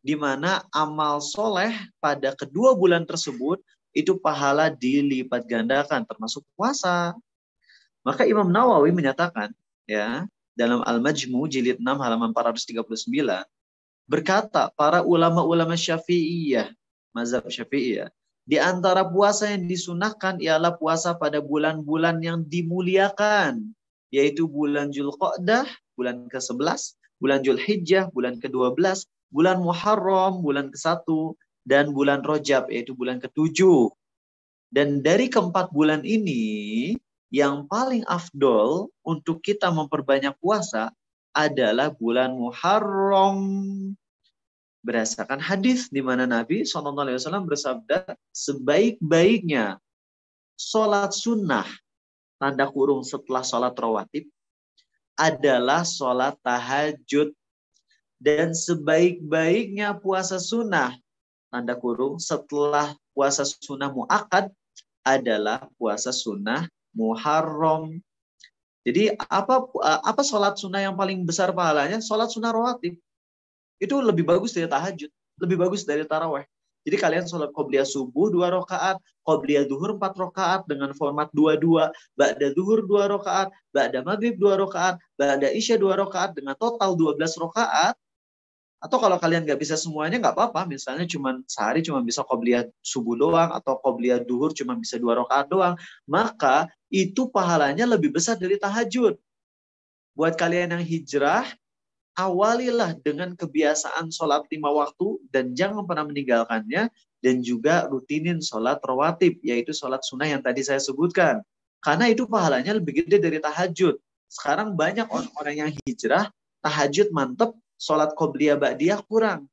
di mana amal soleh pada kedua bulan tersebut itu pahala dilipat gandakan, termasuk puasa. Maka Imam Nawawi menyatakan, ya, dalam Al-Majmu jilid 6 halaman 439, berkata para ulama-ulama Syafi'iyah, mazhab Syafi'iyah, di antara puasa yang disunahkan ialah puasa pada bulan-bulan yang dimuliakan, yaitu bulan Dzulqa'dah, bulan ke-11, bulan Dzulhijjah, bulan ke-12, bulan Muharram, bulan ke-1, dan bulan Rajab, yaitu bulan ke-7. Dan dari keempat bulan ini, yang paling afdol untuk kita memperbanyak puasa adalah bulan Muharram. Berdasarkan hadis di mana Nabi SAW bersabda, sebaik-baiknya sholat sunnah, tanda kurung setelah sholat rawatib, adalah sholat tahajud. Dan sebaik-baiknya puasa sunnah, tanda kurung setelah puasa sunnah mu'akkad, adalah puasa sunnah Muharram. Jadi apa sholat sunnah yang paling besar pahalanya? Sholat sunnah rawatib. Itu lebih bagus dari tahajud, lebih bagus dari taraweh. Jadi kalian sholat qobliyah subuh 2 rakaat, qobliyah duhur 4 rakaat dengan format 2-2, ba'da duhur 2 rakaat, ba'da maghrib 2 rakaat, ba'da isya 2 rakaat dengan total 12 rakaat. Atau kalau kalian nggak bisa semuanya nggak apa-apa, misalnya sehari cuma bisa qobliyah subuh doang atau qobliyah duhur cuma bisa 2 rakaat doang, maka itu pahalanya lebih besar dari tahajud. Buat kalian yang hijrah, awalilah dengan kebiasaan sholat 5 waktu dan jangan pernah meninggalkannya, dan juga rutinin sholat rawatib, yaitu sholat sunnah yang tadi saya sebutkan. Karena itu pahalanya lebih gede dari tahajud. Sekarang banyak orang-orang yang hijrah, tahajud mantep, sholat qobliyah ba'diyah kurang.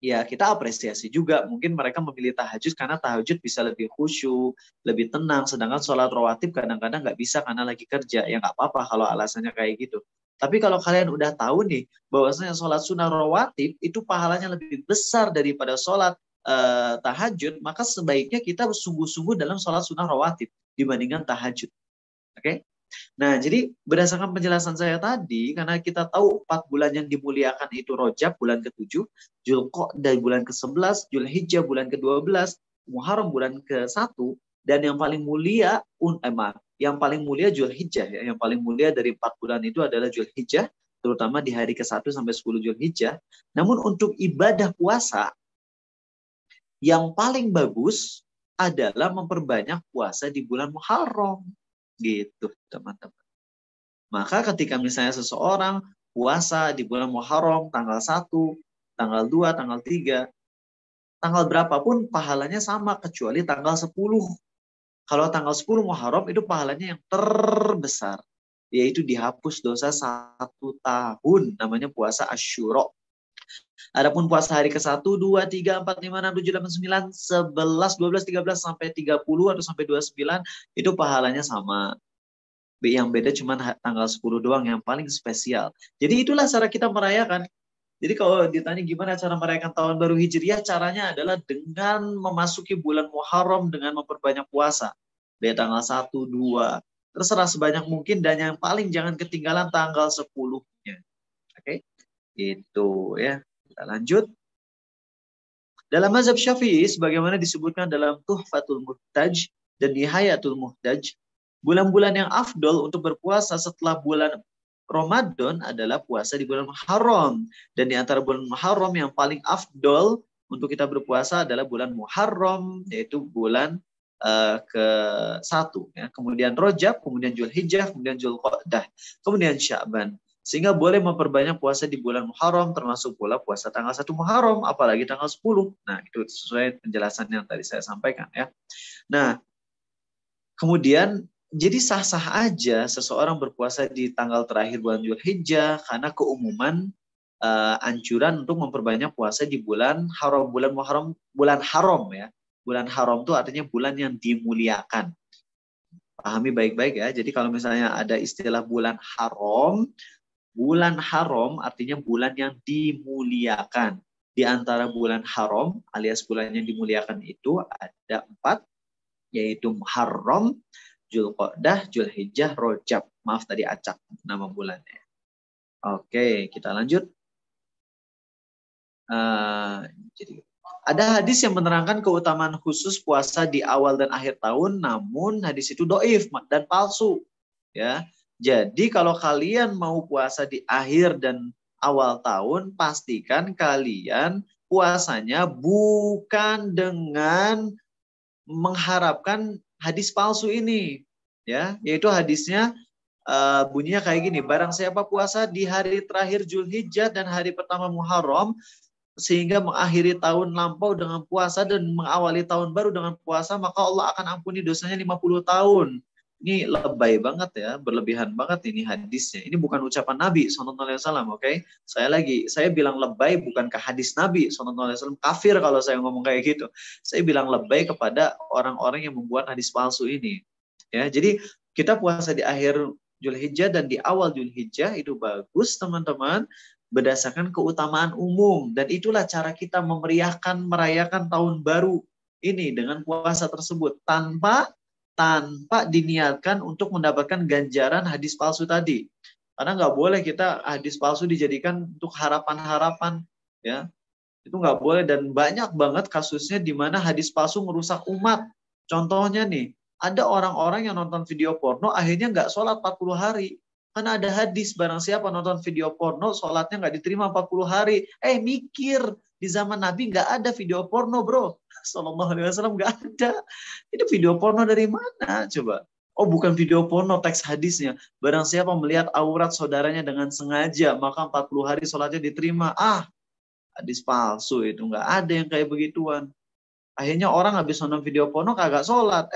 Ya kita apresiasi juga, mungkin mereka memilih tahajud karena tahajud bisa lebih khusyuk, lebih tenang, sedangkan sholat rawatib kadang-kadang nggak bisa karena lagi kerja. Ya nggak apa-apa kalau alasannya kayak gitu. Tapi kalau kalian udah tahu nih bahwasanya sholat sunnah rawatib itu pahalanya lebih besar daripada sholat tahajud, maka sebaiknya kita sungguh-sungguh dalam sholat sunnah rawatib dibandingkan tahajud. Oke? Nah, jadi berdasarkan penjelasan saya tadi, karena kita tahu 4 bulan yang dimuliakan itu Rajab bulan ke-7, Dzulqa'dah bulan ke-11, Dzulhijjah bulan ke-12, Muharram bulan ke-1, dan yang paling mulia yang paling mulia Dzulhijjah ya. Yang paling mulia dari 4 bulan itu adalah Dzulhijjah, terutama di hari ke-1 sampai 10 Zulhijjah. Namun untuk ibadah puasa, yang paling bagus adalah memperbanyak puasa di bulan Muharram. Gitu, teman-teman. Maka ketika misalnya seseorang puasa di bulan Muharram tanggal 1, tanggal 2, tanggal 3, tanggal berapapun pahalanya sama kecuali tanggal 10. Kalau tanggal 10 Muharram itu pahalanya yang terbesar, yaitu dihapus dosa 1 tahun, namanya puasa Asyura. Adapun puasa hari ke-1, 2, 3, 4, 5, 6, 7, 8, 9, 11, 12, 13, sampai 30 atau sampai 29, itu pahalanya sama. Yang beda cuma tanggal 10 doang yang paling spesial. Jadi itulah cara kita merayakan. Jadi kalau ditanya gimana cara merayakan tahun baru Hijriah, caranya adalah dengan memasuki bulan Muharram dengan memperbanyak puasa. Dari tanggal 1, 2, terserah sebanyak mungkin, dan yang paling jangan ketinggalan tanggal 10-nya. Oke? Itu ya. Kita lanjut. Dalam mazhab Syafi'i, sebagaimana disebutkan dalam Tuhfatul Muhtaj dan Nihayatul Muhtaj, bulan-bulan yang afdol untuk berpuasa setelah bulan Ramadan adalah puasa di bulan Muharram. Dan di antara bulan Muharram yang paling afdol untuk kita berpuasa adalah bulan Muharram, yaitu bulan ke-1. Ya. Kemudian Rajab, kemudian Zulhijjah, kemudian Zulqa'dah, kemudian Sya'ban. Sehingga boleh memperbanyak puasa di bulan Muharram, termasuk pula puasa tanggal 1 Muharram, apalagi tanggal 10. Nah, itu sesuai penjelasan yang tadi saya sampaikan. Ya. Nah, kemudian jadi sah-sah aja seseorang berpuasa di tanggal terakhir bulan Zulhijjah karena keumuman anjuran untuk memperbanyak puasa di bulan haram, bulan Muharram, bulan haram ya. Bulan haram itu artinya bulan yang dimuliakan. Pahami baik-baik ya. Jadi kalau misalnya ada istilah bulan haram artinya bulan yang dimuliakan. Di antara bulan haram alias bulan yang dimuliakan itu ada 4, yaitu Muharram, Zulqa'dah, Zulhijjah, Rajab. Maaf tadi acak nama bulannya. Oke, kita lanjut. Jadi ada hadis yang menerangkan keutamaan khusus puasa di awal dan akhir tahun, namun hadis itu dhaif dan palsu. Ya, jadi kalau kalian mau puasa di akhir dan awal tahun, pastikan kalian puasanya bukan dengan mengharapkan hadis palsu ini, ya, yaitu hadisnya bunyinya kayak gini: barang siapa puasa di hari terakhir Zulhijjah dan hari pertama Muharram sehingga mengakhiri tahun lampau dengan puasa dan mengawali tahun baru dengan puasa, maka Allah akan ampuni dosanya 50 tahun. Ini lebay banget ya, berlebihan banget ini hadisnya. Ini bukan ucapan Nabi SAW, oke? Saya bilang lebay bukan ke hadis Nabi SAW, kafir kalau saya ngomong kayak gitu. Saya bilang lebay kepada orang-orang yang membuat hadis palsu ini. Ya, jadi kita puasa di akhir Zulhijjah dan di awal Zulhijjah itu bagus, teman-teman, berdasarkan keutamaan umum, dan itulah cara kita merayakan tahun baru ini dengan puasa tersebut tanpa diniatkan untuk mendapatkan ganjaran hadis palsu tadi. Karena nggak boleh kita hadis palsu dijadikan untuk harapan-harapan, ya. Itu nggak boleh, dan banyak banget kasusnya di mana hadis palsu merusak umat. Contohnya nih, ada orang-orang yang nonton video porno akhirnya nggak sholat 40 hari. Karena ada hadis, barang siapa nonton video porno, sholatnya nggak diterima 40 hari. Mikir, di zaman Nabi nggak ada video porno, bro. Sallallahu alaihi wasallam nggak ada. Ini video porno dari mana? Coba. Oh, bukan video porno, teks hadisnya. Barang siapa melihat aurat saudaranya dengan sengaja, maka 40 hari sholatnya diterima. Hadis palsu itu. Nggak ada yang kayak begituan. Akhirnya orang habis nonton video porno kagak sholat.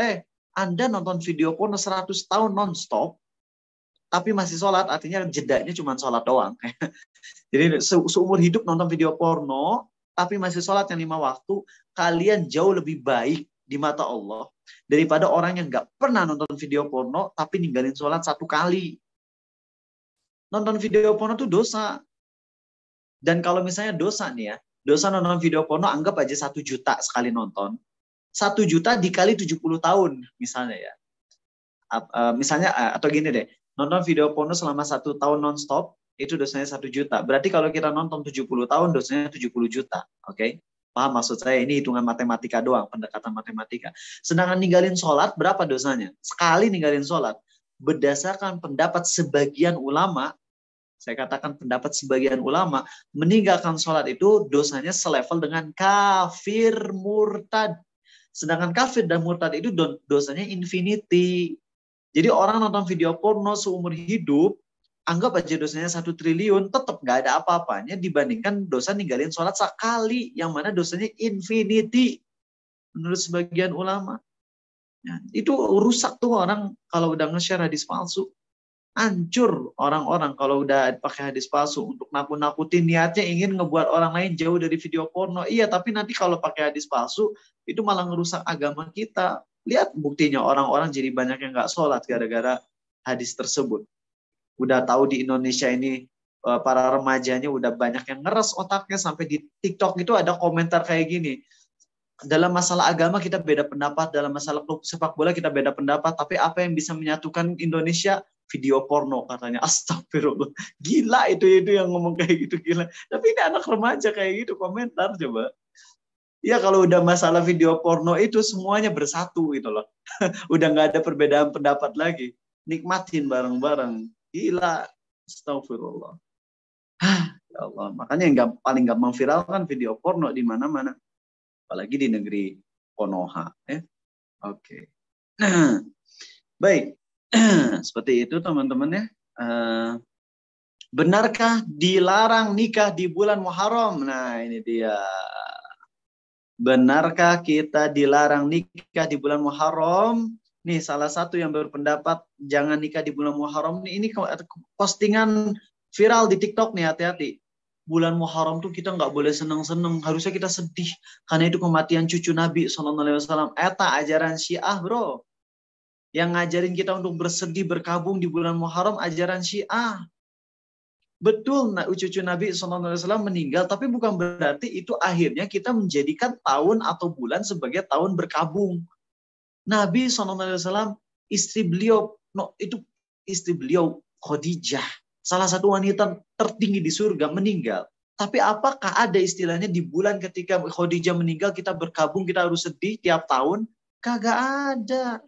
Anda nonton video porno 100 tahun non-stop, tapi masih sholat, artinya jedanya cuma sholat doang. Jadi seumur hidup nonton video porno, tapi masih sholat yang 5 waktu, kalian jauh lebih baik di mata Allah daripada orang yang nggak pernah nonton video porno, tapi ninggalin sholat 1 kali. Nonton video porno itu dosa. Dan kalau misalnya dosa nih ya, dosa nonton video porno, anggap aja 1 juta sekali nonton. 1 juta dikali 70 tahun, misalnya ya. Misalnya, atau gini deh, nonton video porno selama 1 tahun non-stop, itu dosanya 1 juta. Berarti kalau kita nonton 70 tahun, dosanya 70 juta. Oke? Paham maksud saya? Ini hitungan matematika doang, pendekatan matematika. Sedangkan ninggalin sholat, berapa dosanya? Sekali ninggalin sholat. Berdasarkan pendapat sebagian ulama, Saya katakan pendapat sebagian ulama, meninggalkan sholat itu dosanya selevel dengan kafir murtad. Sedangkan kafir dan murtad itu dosanya infinity. Jadi orang nonton video porno seumur hidup, anggap aja dosanya 1 triliun, tetap nggak ada apa-apanya dibandingkan dosa ninggalin sholat sekali, yang mana dosanya infinity. Menurut sebagian ulama. Ya, itu rusak tuh orang kalau udah nge-share hadis palsu. Hancur orang-orang kalau udah pakai hadis palsu untuk nakut-nakutin, niatnya ingin ngebuat orang lain jauh dari video porno. Iya, tapi nanti kalau pakai hadis palsu itu malah ngerusak agama kita. Lihat buktinya orang-orang jadi banyak yang nggak sholat gara-gara hadis tersebut. Udah tahu di Indonesia ini para remajanya udah banyak yang ngeres otaknya, sampai di TikTok itu ada komentar kayak gini. Dalam masalah agama kita beda pendapat, dalam masalah klub sepak bola kita beda pendapat, tapi apa yang bisa menyatukan Indonesia? Video porno katanya. Astagfirullah. Gila itu yang ngomong kayak gitu, gila. Tapi ini anak remaja kayak gitu komentar coba. Ya kalau udah masalah video porno itu semuanya bersatu gitu loh. Udah nggak ada perbedaan pendapat lagi. Nikmatin bareng-bareng. Gila. Astagfirullah. Ya Allah. Makanya yang paling gampang viral kan video porno di mana-mana. Apalagi di negeri Konoha. Ya. Oke. Baik. Seperti itu teman-teman ya. Benarkah dilarang nikah di bulan Muharram? Nah ini dia. Benarkah kita dilarang nikah di bulan Muharram? Nih salah satu yang berpendapat jangan nikah di bulan Muharram. Ini postingan viral di TikTok nih, hati-hati. Bulan Muharram tuh kita nggak boleh seneng-seneng. Harusnya kita sedih. Karena itu kematian cucu Nabi SAW. Eta ajaran Syiah bro. Yang ngajarin kita untuk bersedih, berkabung di bulan Muharram, ajaran Syiah. Betul, cucu Nabi SAW meninggal, tapi bukan berarti itu akhirnya kita menjadikan tahun atau bulan sebagai tahun berkabung. Nabi SAW, istri beliau Khadijah, salah satu wanita tertinggi di surga, meninggal. Tapi apakah ada istilahnya di bulan ketika Khadijah meninggal kita berkabung, kita harus sedih tiap tahun? Kagak ada.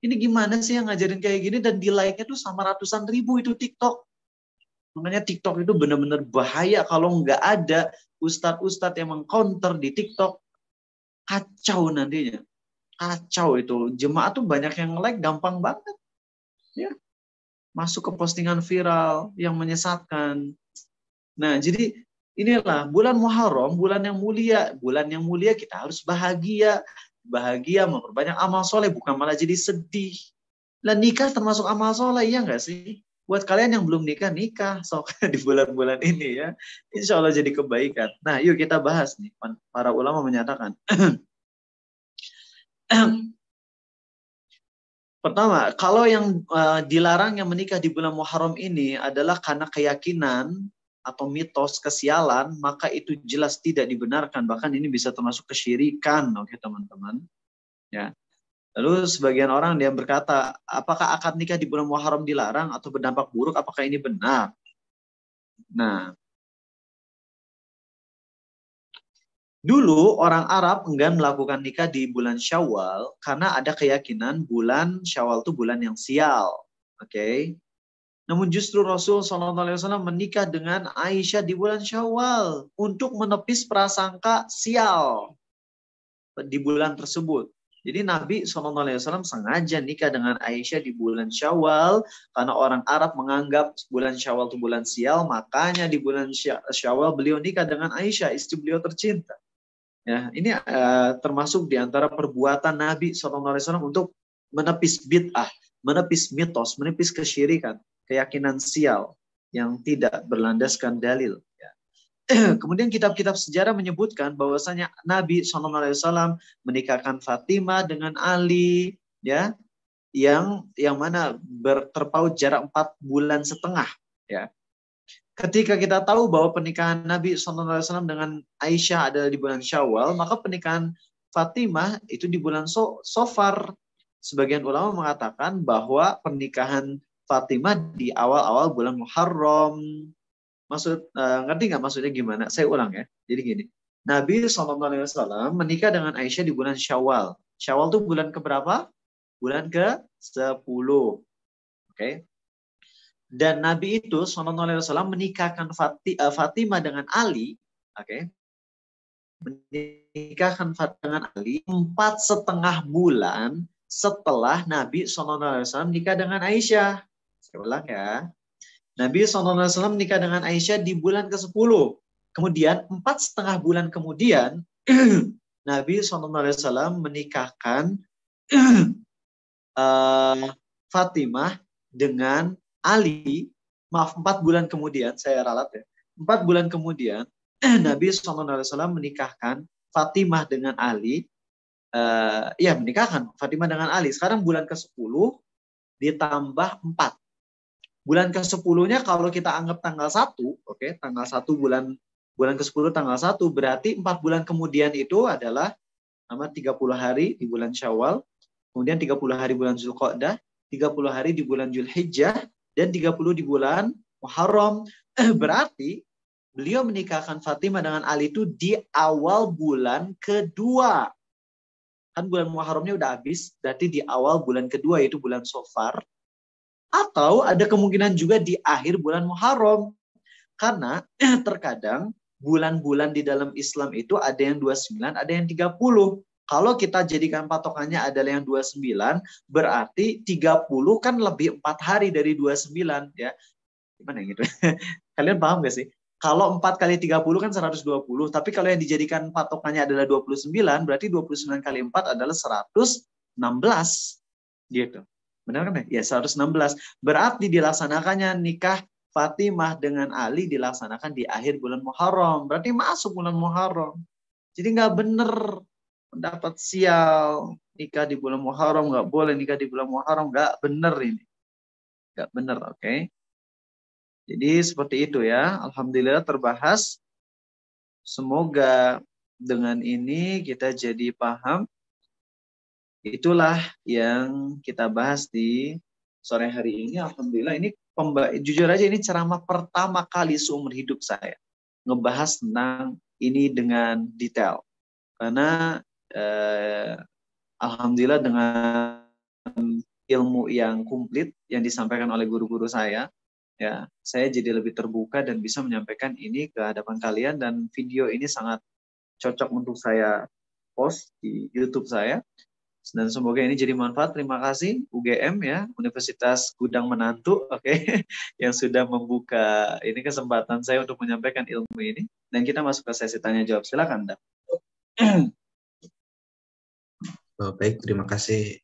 Ini gimana sih yang ngajarin kayak gini, dan di like-nya tuh sama ratusan ribu itu TikTok. Makanya TikTok itu benar-benar bahaya kalau nggak ada ustadz-ustadz yang mengcounter di TikTok. Kacau nantinya. Kacau itu. Jemaah tuh banyak yang like gampang banget. Ya. Masuk ke postingan viral yang menyesatkan. Nah, jadi inilah bulan Muharram, bulan yang mulia. Bulan yang mulia kita harus bahagia. Bahagia memperbanyak amal soleh, bukan malah jadi sedih. Lah nikah termasuk amal soleh, iya nggak sih? Buat kalian yang belum nikah, nikah di bulan-bulan ini ya. Insya Allah jadi kebaikan. Nah yuk kita bahas nih. Para ulama menyatakan. Pertama, kalau yang dilarang yang menikah di bulan Muharram ini adalah karena keyakinan atau mitos kesialan, maka itu jelas tidak dibenarkan. Bahkan ini bisa termasuk kesyirikan, oke teman-teman. Ya. Lalu sebagian orang dia berkata, apakah akad nikah di bulan Muharram dilarang atau berdampak buruk? Apakah ini benar? Nah, dulu orang Arab enggan melakukan nikah di bulan Syawal karena ada keyakinan bulan Syawal itu bulan yang sial. Oke. Namun justru Rasul SAW menikah dengan Aisyah di bulan Syawal untuk menepis prasangka sial di bulan tersebut. Jadi Nabi SAW sengaja nikah dengan Aisyah di bulan Syawal karena orang Arab menganggap bulan Syawal itu bulan sial, makanya di bulan Syawal beliau nikah dengan Aisyah, istri beliau tercinta. Ya, ini termasuk di antara perbuatan Nabi SAW untuk menepis bid'ah, menepis mitos, menepis kesyirikan, keyakinan sial yang tidak berlandaskan dalil. Ya. Kemudian kitab-kitab sejarah menyebutkan bahwasanya Nabi SAW menikahkan Fatimah dengan Ali, ya, yang mana terpaut jarak 4 bulan setengah. Ya. Ketika kita tahu bahwa pernikahan Nabi SAW dengan Aisyah adalah di bulan Syawal, maka pernikahan Fatimah itu di bulan Sofar. Sebagian ulama mengatakan bahwa pernikahan Fatimah di awal-awal bulan Muharram. Ngerti nggak maksudnya gimana? Saya ulang ya. Jadi gini, Nabi SAW menikah dengan Aisyah di bulan Syawal. Syawal itu bulan keberapa? Bulan ke-10. Oke. Dan Nabi itu SAW menikahkan Fatimah dengan Ali, oke, menikahkan Fatimah dengan Ali 4,5 bulan setelah Nabi SAW menikah dengan Aisyah. Saya ulang ya. Nabi SAW menikah dengan Aisyah di bulan ke-10. Kemudian 4,5 bulan kemudian Nabi SAW menikahkan Fatimah dengan Ali. Maaf, 4 bulan kemudian, saya ralat ya. 4 bulan kemudian Nabi SAW menikahkan Fatimah dengan Ali. Menikahkan Fatimah dengan Ali. Sekarang bulan ke-10 ditambah 4. Bulan ke-10-nya kalau kita anggap tanggal 1, oke, tanggal 1 bulan ke-10 tanggal 1, berarti 4 bulan kemudian itu adalah 30 hari di bulan Syawal, kemudian 30 hari bulan Zulqa'dah, 30 hari di bulan Zulhijjah, dan 30 di bulan Muharram. Berarti beliau menikahkan Fatimah dengan Ali itu di awal bulan kedua. Kan bulan Muharramnya udah habis, berarti di awal bulan kedua, yaitu bulan Safar. Atau ada kemungkinan juga di akhir bulan Muharram. Karena terkadang bulan-bulan di dalam Islam itu ada yang 29, ada yang 30. Kalau kita jadikan patokannya adalah yang 29, berarti 30 kan lebih 4 hari dari 29. Ya. Gimana gitu? Kalian paham gak sih? Kalau 4 kali 30 kan 120. Tapi kalau yang dijadikan patokannya adalah 29, berarti 29 kali 4 adalah 116. Gitu. Benar kan ya? Ya 116. Berarti dilaksanakannya nikah Fatimah dengan Ali dilaksanakan di akhir bulan Muharram. Berarti masuk bulan Muharram. Jadi nggak benar pendapat sial. Nikah di bulan Muharram nggak boleh, nikah di bulan Muharram nggak benar ini. Nggak benar, oke? Jadi seperti itu ya. Alhamdulillah terbahas. Semoga dengan ini kita jadi paham. Itulah yang kita bahas di sore hari ini. Alhamdulillah ini jujur aja ini ceramah pertama kali seumur hidup saya ngebahas tentang ini dengan detail. Karena alhamdulillah dengan ilmu yang komplit yang disampaikan oleh guru-guru saya, ya saya jadi lebih terbuka dan bisa menyampaikan ini ke hadapan kalian, dan video ini sangat cocok untuk saya post di YouTube saya. Dan semoga ini jadi manfaat. Terima kasih UGM ya, Universitas Gudang Menantu, oke, yang sudah membuka ini kesempatan saya untuk menyampaikan ilmu ini. Dan kita masuk ke sesi tanya jawab. Silakan, Dak. Baik, terima kasih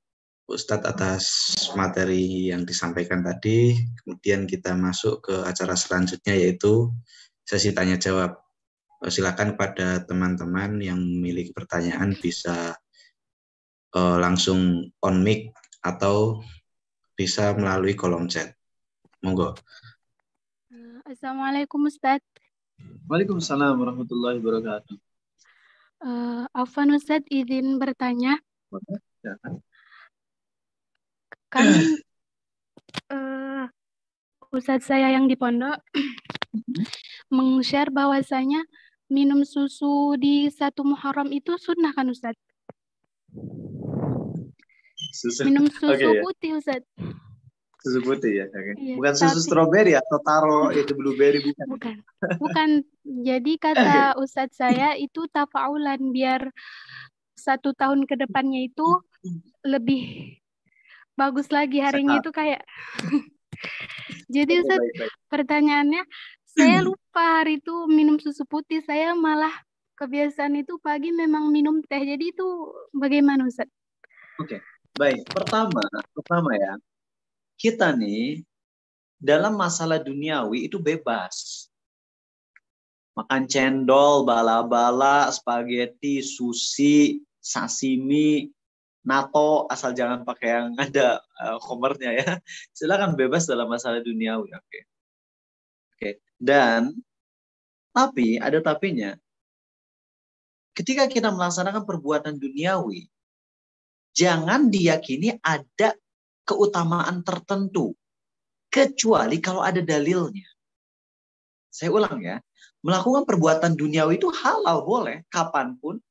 Ustadz atas materi yang disampaikan tadi. Kemudian kita masuk ke acara selanjutnya, yaitu sesi tanya jawab. Silakan pada teman-teman yang memiliki pertanyaan bisa langsung on mic atau bisa melalui kolom chat. Monggo. Assalamualaikum Ustadz. Waalaikumsalam warahmatullahi wabarakatuh. Afwan Ustadz, izin bertanya. Ya. Kan Ustadz saya yang di pondok meng-share bahwasanya minum susu di 1 Muharram itu sunnah kan Ustadz? Minum susu putih Ustadz. Susu putih ya, okay. Iya, bukan susu stroberi atau taro itu blueberry bukan. Bukan. Jadi kata Ustadz saya itu tafaulan biar 1 tahun ke depannya itu lebih bagus lagi harinya itu kayak. Jadi Ustadz, pertanyaannya saya lupa hari itu minum susu putih, saya malah kebiasaan itu pagi memang minum teh. Jadi itu bagaimana Ustadz? Oke. Baik, pertama ya, kita nih dalam masalah duniawi itu bebas. Makan cendol, bala-bala, spaghetti, sushi, sashimi, nato, asal jangan pakai yang ada komernya ya. Silakan bebas dalam masalah duniawi, oke. Dan tapi ada tapinya. Ketika kita melaksanakan perbuatan duniawi, jangan diyakini ada keutamaan tertentu, kecuali kalau ada dalilnya. Saya ulang ya, melakukan perbuatan duniawi itu halal boleh, kapanpun.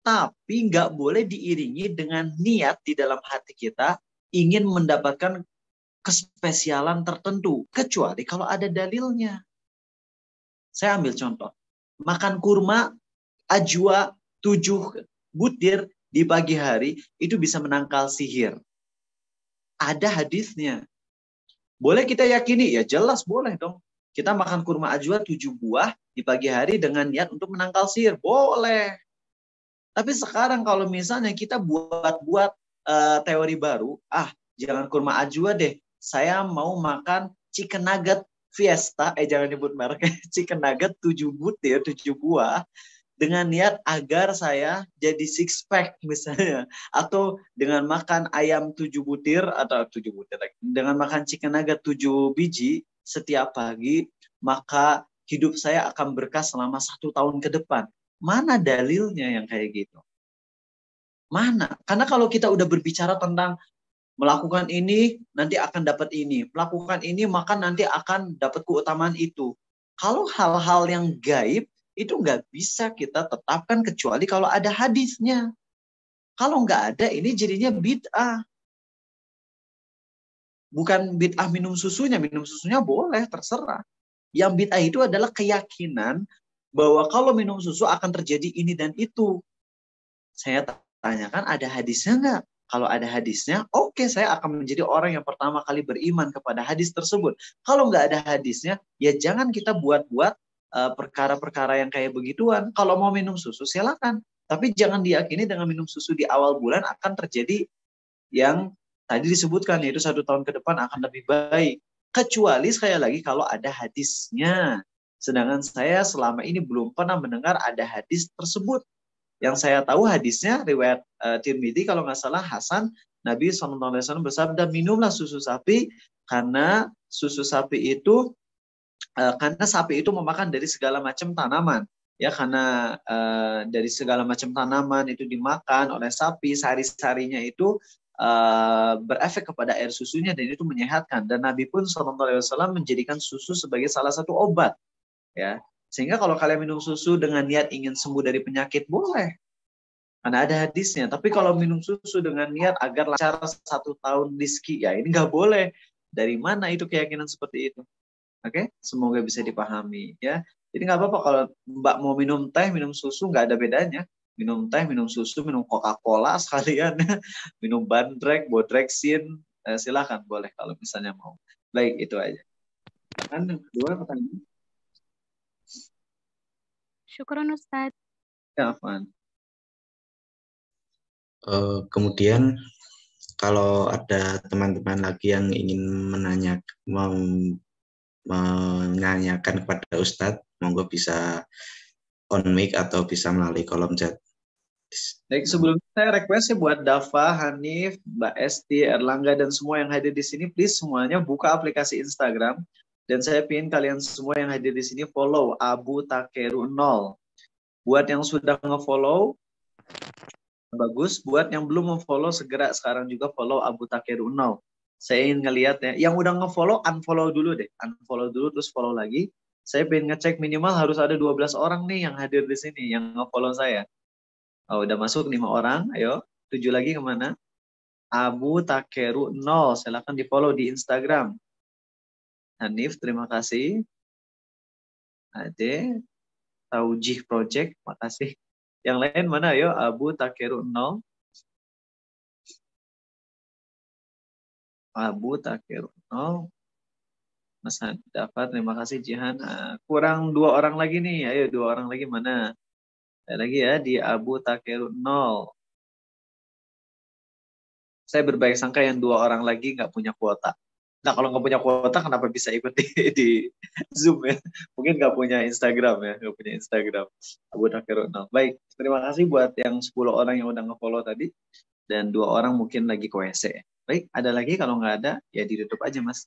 Tapi nggak boleh diiringi dengan niat di dalam hati kita ingin mendapatkan kespesialan tertentu. Kecuali kalau ada dalilnya. Saya ambil contoh. Makan kurma, ajwa, 7 butir di pagi hari, itu bisa menangkal sihir. Ada hadisnya. Boleh kita yakini? Ya jelas boleh dong. Kita makan kurma ajwa 7 buah di pagi hari dengan niat untuk menangkal sihir. Boleh. Tapi sekarang kalau misalnya kita buat-buat teori baru, jangan kurma ajwa deh. Saya mau makan chicken nugget Fiesta, jangan nyebut merek, chicken nugget 7 butir, 7 buah, dengan niat agar saya jadi six pack misalnya. Atau dengan makan ayam 7 butir, atau 7 butir lagi. Dengan makan chicken nugget 7 biji setiap pagi, maka hidup saya akan berkah selama 1 tahun ke depan. Mana dalilnya yang kayak gitu? Mana? Karena kalau kita udah berbicara tentang melakukan ini, nanti akan dapat ini. Melakukan ini, maka nanti akan dapat keutamaan itu. Kalau hal-hal yang gaib, itu nggak bisa kita tetapkan kecuali kalau ada hadisnya. Kalau nggak ada, ini jadinya bid'ah. Bukan bid'ah minum susunya boleh, terserah. Yang bid'ah itu adalah keyakinan bahwa kalau minum susu akan terjadi ini dan itu. Saya tanyakan, ada hadisnya nggak? Kalau ada hadisnya, oke, saya akan menjadi orang yang pertama kali beriman kepada hadis tersebut. Kalau nggak ada hadisnya, ya jangan kita buat-buat perkara-perkara yang kayak begituan. Kalau mau minum susu, silakan. Tapi jangan diyakini dengan minum susu di awal bulan akan terjadi yang tadi disebutkan, yaitu 1 tahun ke depan akan lebih baik. Kecuali sekali lagi kalau ada hadisnya. Sedangkan saya selama ini belum pernah mendengar ada hadis tersebut. Yang saya tahu hadisnya riwayat Tirmidzi kalau nggak salah Hasan, Nabi SAW bersabda, minumlah susu sapi karena susu sapi itu karena sapi itu memakan dari segala macam tanaman. Ya, karena dari segala macam tanaman itu dimakan oleh sapi, sari-sarinya itu berefek kepada air susunya dan itu menyehatkan. Dan Nabi pun SAW menjadikan susu sebagai salah satu obat. Ya, sehingga kalau kalian minum susu dengan niat ingin sembuh dari penyakit, boleh. Karena ada hadisnya. Tapi kalau minum susu dengan niat agar lancar 1 tahun rizki, ya ini nggak boleh. Dari mana itu keyakinan seperti itu? Oke, semoga bisa dipahami ya. Jadi nggak apa-apa kalau Mbak mau minum teh, minum susu, nggak ada bedanya. Minum teh, minum susu, minum Coca-Cola sekalian, minum Bandrek, Bodrexin, silahkan boleh kalau misalnya mau. Baik, itu aja. Kan yang kedua pertanyaan. Syukron Ustadz. Ya, Afwan. Kemudian kalau ada teman-teman lagi yang ingin menanyakan kepada Ustadz, monggo bisa on mic atau bisa melalui kolom chat. Baik, sebelum saya request buat Dava, Hanif, Mbak Esti, Erlangga, dan semua yang hadir di sini, please semuanya buka aplikasi Instagram. Dan saya ingin kalian semua yang hadir di sini follow Abu Takeru 0. Buat yang sudah nge-follow, bagus. Buat yang belum nge-follow, segera sekarang juga follow Abu Takeru 0. Saya ingin ngelihat ya, yang udah nge-follow, unfollow dulu deh. Unfollow dulu, terus follow lagi. Saya pengen ngecek minimal harus ada 12 orang nih yang hadir di sini, yang nge-follow saya. Oh, udah masuk 5 orang, ayo. 7 lagi kemana? Abu Takeru 0, silahkan di follow di Instagram. Hanif, terima kasih. Ade, Taujih Project, makasih. Yang lain mana, ayo? Abu Takeru 0. Abu Takeru 0. Mas dapat, terima kasih Jihan. Kurang 2 orang lagi nih, ayo 2 orang lagi mana? Ada lagi ya, di Abu Takeru 0. Saya berbaik sangka yang 2 orang lagi nggak punya kuota. Nah, kalau nggak punya kuota, kenapa bisa ikut di Zoom ya? Mungkin nggak punya Instagram ya, nggak punya Instagram. Abu Takeru 0. Baik, terima kasih buat yang 10 orang yang udah nge-follow tadi. Dan 2 orang mungkin lagi ke WC. Baik, ada lagi? Kalau nggak ada, ya ditutup aja, Mas.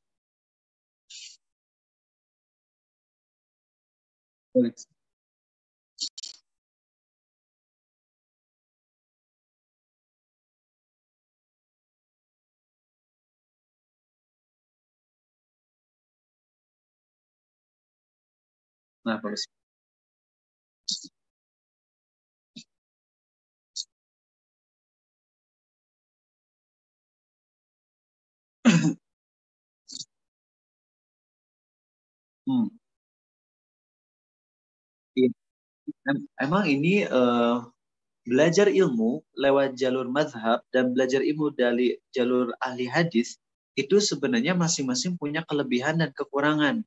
Nah, bagus. Hmm. Iya. Emang ini belajar ilmu lewat jalur mazhab dan belajar ilmu dari jalur ahli hadis itu sebenarnya masing-masing punya kelebihan dan kekurangan.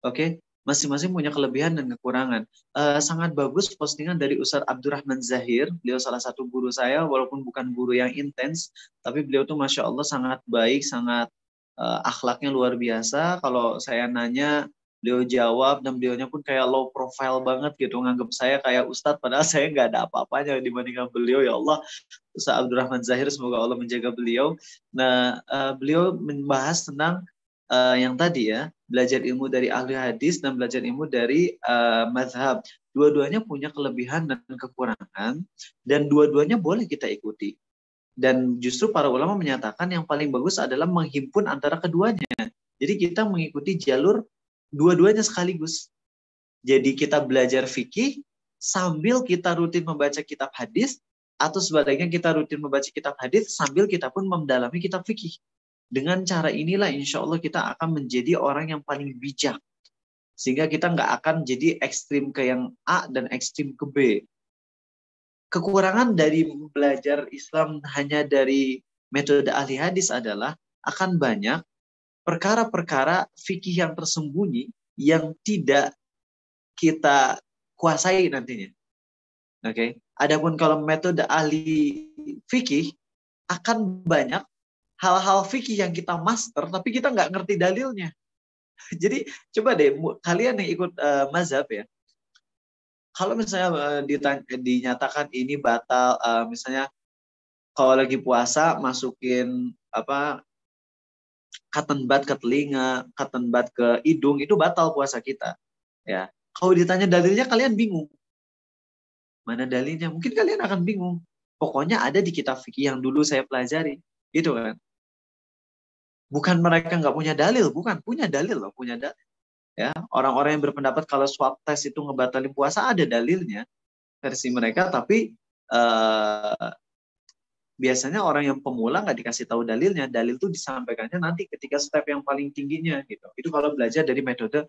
Oke, masing-masing punya kelebihan dan kekurangan. Sangat bagus postingan dari Ustadz Abdurrahman Zahir. Beliau salah satu guru saya, walaupun bukan guru yang intens, tapi beliau tuh masya Allah sangat baik, sangat akhlaknya luar biasa. Kalau saya nanya, beliau jawab dan beliaunya pun kayak low profile banget gitu, nganggap saya kayak Ustadz, padahal saya nggak ada apa-apanya dibandingkan beliau. Ya Allah, Ustadz Abdurrahman Zahir, semoga Allah menjaga beliau. Nah, beliau membahas tentang yang tadi ya, belajar ilmu dari ahli hadis dan belajar ilmu dari mazhab. Dua-duanya punya kelebihan dan kekurangan, dan dua-duanya boleh kita ikuti. Dan justru para ulama menyatakan yang paling bagus adalah menghimpun antara keduanya. Jadi kita mengikuti jalur dua-duanya sekaligus. Jadi kita belajar fikih sambil kita rutin membaca kitab hadis, atau sebaliknya kita rutin membaca kitab hadis sambil kita pun mendalami kitab fikih. Dengan cara inilah insya Allah kita akan menjadi orang yang paling bijak. Sehingga kita nggak akan jadi ekstrim ke yang A dan ekstrim ke B. Kekurangan dari belajar Islam hanya dari metode ahli hadis adalah akan banyak perkara-perkara fikih yang tersembunyi yang tidak kita kuasai nantinya. Oke. Adapun kalau metode ahli fikih akan banyak hal-hal fikih yang kita master tapi kita nggak ngerti dalilnya. Jadi coba deh kalian yang ikut mazhab ya. Kalau misalnya dinyatakan ini batal, misalnya kalau lagi puasa masukin cotton bud ke telinga, cotton bud ke hidung, itu batal puasa kita. Ya, kalau ditanya dalilnya kalian bingung. Mana dalilnya? Mungkin kalian akan bingung. Pokoknya ada di kitab fikih yang dulu saya pelajari, gitu kan? Bukan mereka nggak punya dalil, bukan, punya dalil loh, punya dalil. Ya, orang-orang yang berpendapat kalau swab test itu ngebatalin puasa ada dalilnya versi mereka, tapi biasanya orang yang pemula nggak dikasih tahu dalilnya. Dalil itu disampaikannya nanti ketika step yang paling tingginya gitu. Itu kalau belajar dari metode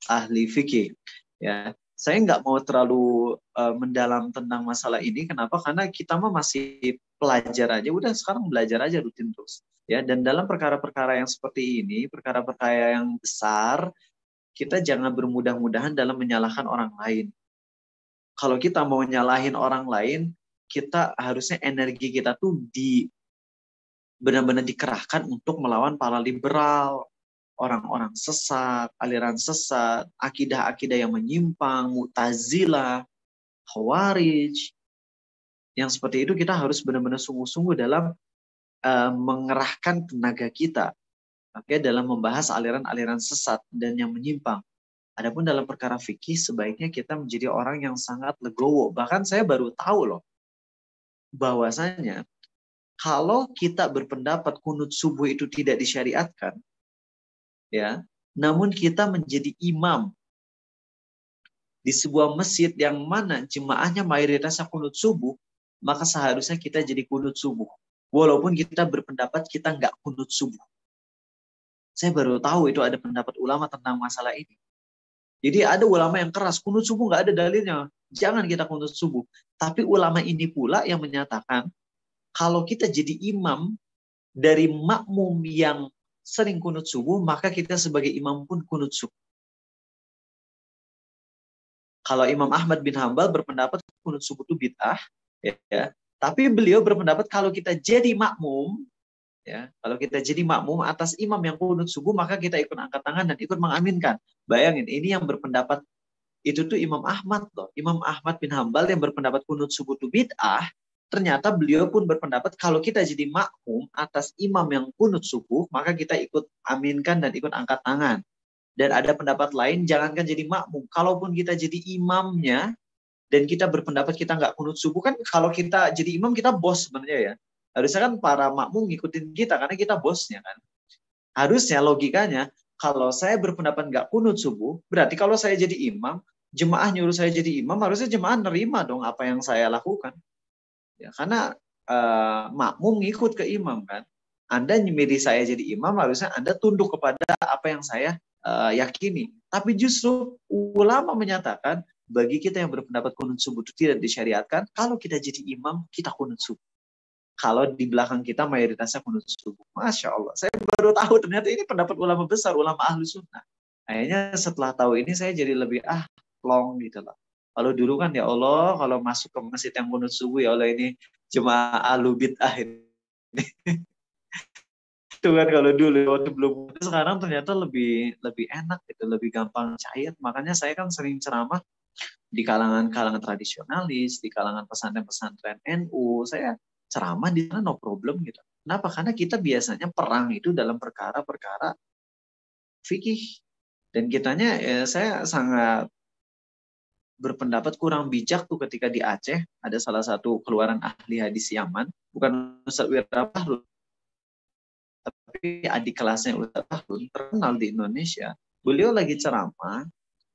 ahli fikih. Ya, saya nggak mau terlalu mendalam tentang masalah ini. Kenapa? Karena kita mah masih pelajar aja. Udah sekarang belajar aja rutin terus. Ya, dan dalam perkara-perkara yang seperti ini, perkara-perkara yang besar, kita jangan bermudah-mudahan dalam menyalahkan orang lain. Kalau kita mau nyalahin orang lain, kita harusnya energi kita tuh benar-benar dikerahkan untuk melawan para liberal, orang-orang sesat, aliran sesat, akidah-akidah yang menyimpang, Mu'tazilah, Khawarij. Yang seperti itu kita harus benar-benar sungguh-sungguh dalam mengerahkan tenaga kita, dalam membahas aliran-aliran sesat dan yang menyimpang. Adapun dalam perkara fikih, sebaiknya kita menjadi orang yang sangat legowo. Bahkan saya baru tahu loh, bahwasanya kalau kita berpendapat kunut subuh itu tidak disyariatkan, ya, namun kita menjadi imam di sebuah masjid yang mana jemaahnya mayoritasnya kunut subuh, maka seharusnya kita jadi kunut subuh. Walaupun kita berpendapat kita nggak kunut subuh. Saya baru tahu itu ada pendapat ulama tentang masalah ini. Jadi ada ulama yang keras, kunut subuh nggak ada dalilnya. Jangan kita kunut subuh. Tapi ulama ini pula yang menyatakan, kalau kita jadi imam dari makmum yang sering kunut subuh, maka kita sebagai imam pun kunut subuh. Kalau Imam Ahmad bin Hambal berpendapat kunut subuh itu bid'ah, ya. Tapi beliau berpendapat kalau kita jadi makmum, ya, kalau kita jadi makmum atas imam yang kunut subuh, maka kita ikut angkat tangan dan ikut mengaminkan. Bayangin, ini yang berpendapat itu tuh Imam Ahmad loh. Imam Ahmad bin Hambal yang berpendapat kunut subuh itu bid'ah, ternyata beliau pun berpendapat kalau kita jadi makmum atas imam yang kunut subuh, maka kita ikut aminkan dan ikut angkat tangan. Dan ada pendapat lain, jangankan jadi makmum, kalaupun kita jadi imamnya, dan kita berpendapat kita nggak kunut subuh, kan kalau kita jadi imam kita bos sebenarnya ya. Harusnya kan para makmum ngikutin kita karena kita bosnya kan. Harusnya logikanya kalau saya berpendapat nggak kunut subuh, berarti kalau saya jadi imam, jemaah nyuruh saya jadi imam, harusnya jemaah nerima dong apa yang saya lakukan. Ya, karena makmum ngikut ke imam kan. Anda milih saya jadi imam, harusnya Anda tunduk kepada apa yang saya yakini. Tapi justru ulama menyatakan bagi kita yang berpendapat kunut subuh itu tidak disyariatkan. Kalau kita jadi imam, kita kunut subuh. Kalau di belakang kita mayoritasnya kunut subuh. Masya Allah. Saya baru tahu ternyata ini pendapat ulama besar, ulama ahlu sunnah. Akhirnya setelah tahu ini saya jadi lebih plong gitu loh. Kalau dulu kan ya Allah, kalau masuk ke masjid yang kunut subuh ya Allah ini cuma ahlu bid'ah ini. Itu kan kalau dulu waktu belum, sekarang ternyata lebih enak gitu, lebih gampang cair. Makanya saya kan sering ceramah di kalangan tradisionalis, di kalangan pesantren-pesantren NU. Saya ceramah di sana no problem gitu. Kenapa? Karena kita biasanya perang itu dalam perkara-perkara fikih. Dan kitanya saya sangat berpendapat kurang bijak tuh ketika di Aceh ada salah satu keluaran ahli hadis Yaman, bukan Ustaz Wira Fahrul, tapi adik kelasnya Ustaz Fahrul, terkenal di Indonesia. Beliau lagi ceramah,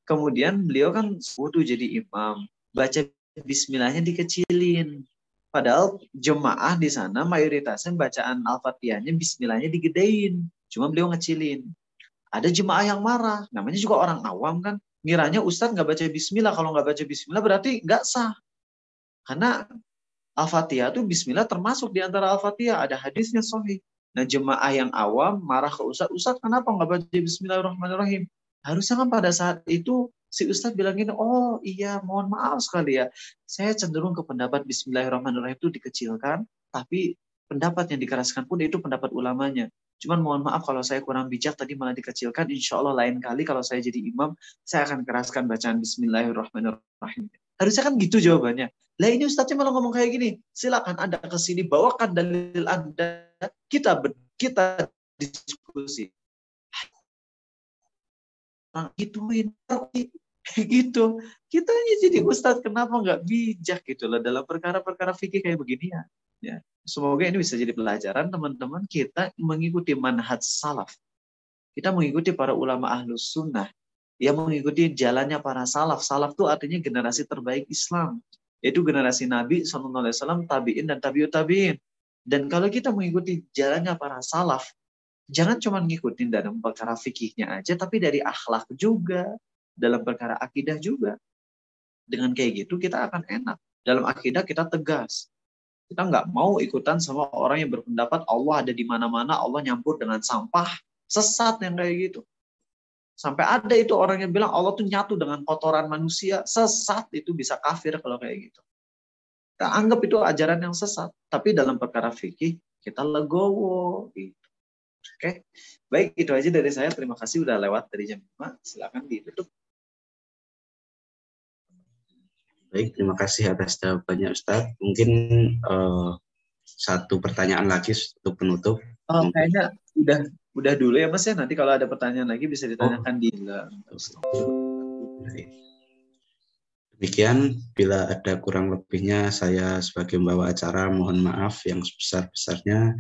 kemudian beliau kan butuh jadi imam, baca bismillahnya dikecilin. Padahal jemaah di sana mayoritasnya bacaan Al-Fatihahnya bismillahnya digedein. Cuma beliau ngecilin. Ada jemaah yang marah. Namanya juga orang awam kan. Ngiranya Ustadz nggak baca bismillah. Kalau nggak baca bismillah berarti nggak sah. Karena Al-Fatihah itu bismillah termasuk di antara Al-Fatihah. Ada hadisnya sahih. Nah jemaah yang awam marah ke Ustadz. Ustadz kenapa nggak baca bismillahirrahmanirrahim? Harusnya kan pada saat itu si Ustadz bilang gini, oh iya mohon maaf sekali ya. Saya cenderung ke pendapat bismillahirrahmanirrahim itu dikecilkan, tapi pendapat yang dikeraskan pun itu pendapat ulamanya. Cuman mohon maaf kalau saya kurang bijak tadi malah dikecilkan. Insya Allah lain kali kalau saya jadi imam, saya akan keraskan bacaan bismillahirrahmanirrahim. Harusnya kan gitu jawabannya. Lah ini Ustadznya malah ngomong kayak gini, silakan Anda ke sini, bawakan dalil Anda, kita diskusi. Gituin gitu. Kita jadi Ustadz kenapa nggak bijak gitu loh dalam perkara-perkara fikih kayak begini ya. Semoga ini bisa jadi pelajaran teman-teman kita mengikuti manhaj salaf. Kita mengikuti para ulama ahlus sunnah yang mengikuti jalannya para salaf. Salaf itu artinya generasi terbaik Islam, yaitu generasi Nabi SAW, tabi'in dan tabi'ut tabi'in. Dan kalau kita mengikuti jalannya para salaf, jangan cuma ngikutin dalam perkara fikihnya aja, tapi dari akhlak juga, dalam perkara akidah juga. Dengan kayak gitu kita akan enak. Dalam akidah kita tegas. Kita nggak mau ikutan sama orang yang berpendapat Allah ada di mana-mana, Allah nyampur dengan sampah, sesat yang kayak gitu. Sampai ada itu orang yang bilang Allah tuh nyatu dengan kotoran manusia, sesat, itu bisa kafir kalau kayak gitu. Kita anggap itu ajaran yang sesat. Tapi dalam perkara fikih kita legowo gitu. Oke, baik itu aja dari saya. Terima kasih udah lewat dari jam 5. Silakan ditutup. Baik, terima kasih atas jawabannya Ustadz. Mungkin satu pertanyaan lagi untuk penutup. Oh, kayaknya udah dulu ya Mas ya. Nanti kalau ada pertanyaan lagi bisa ditanyakan di Demikian, bila ada kurang lebihnya saya sebagai pembawa acara mohon maaf yang sebesar-besarnya.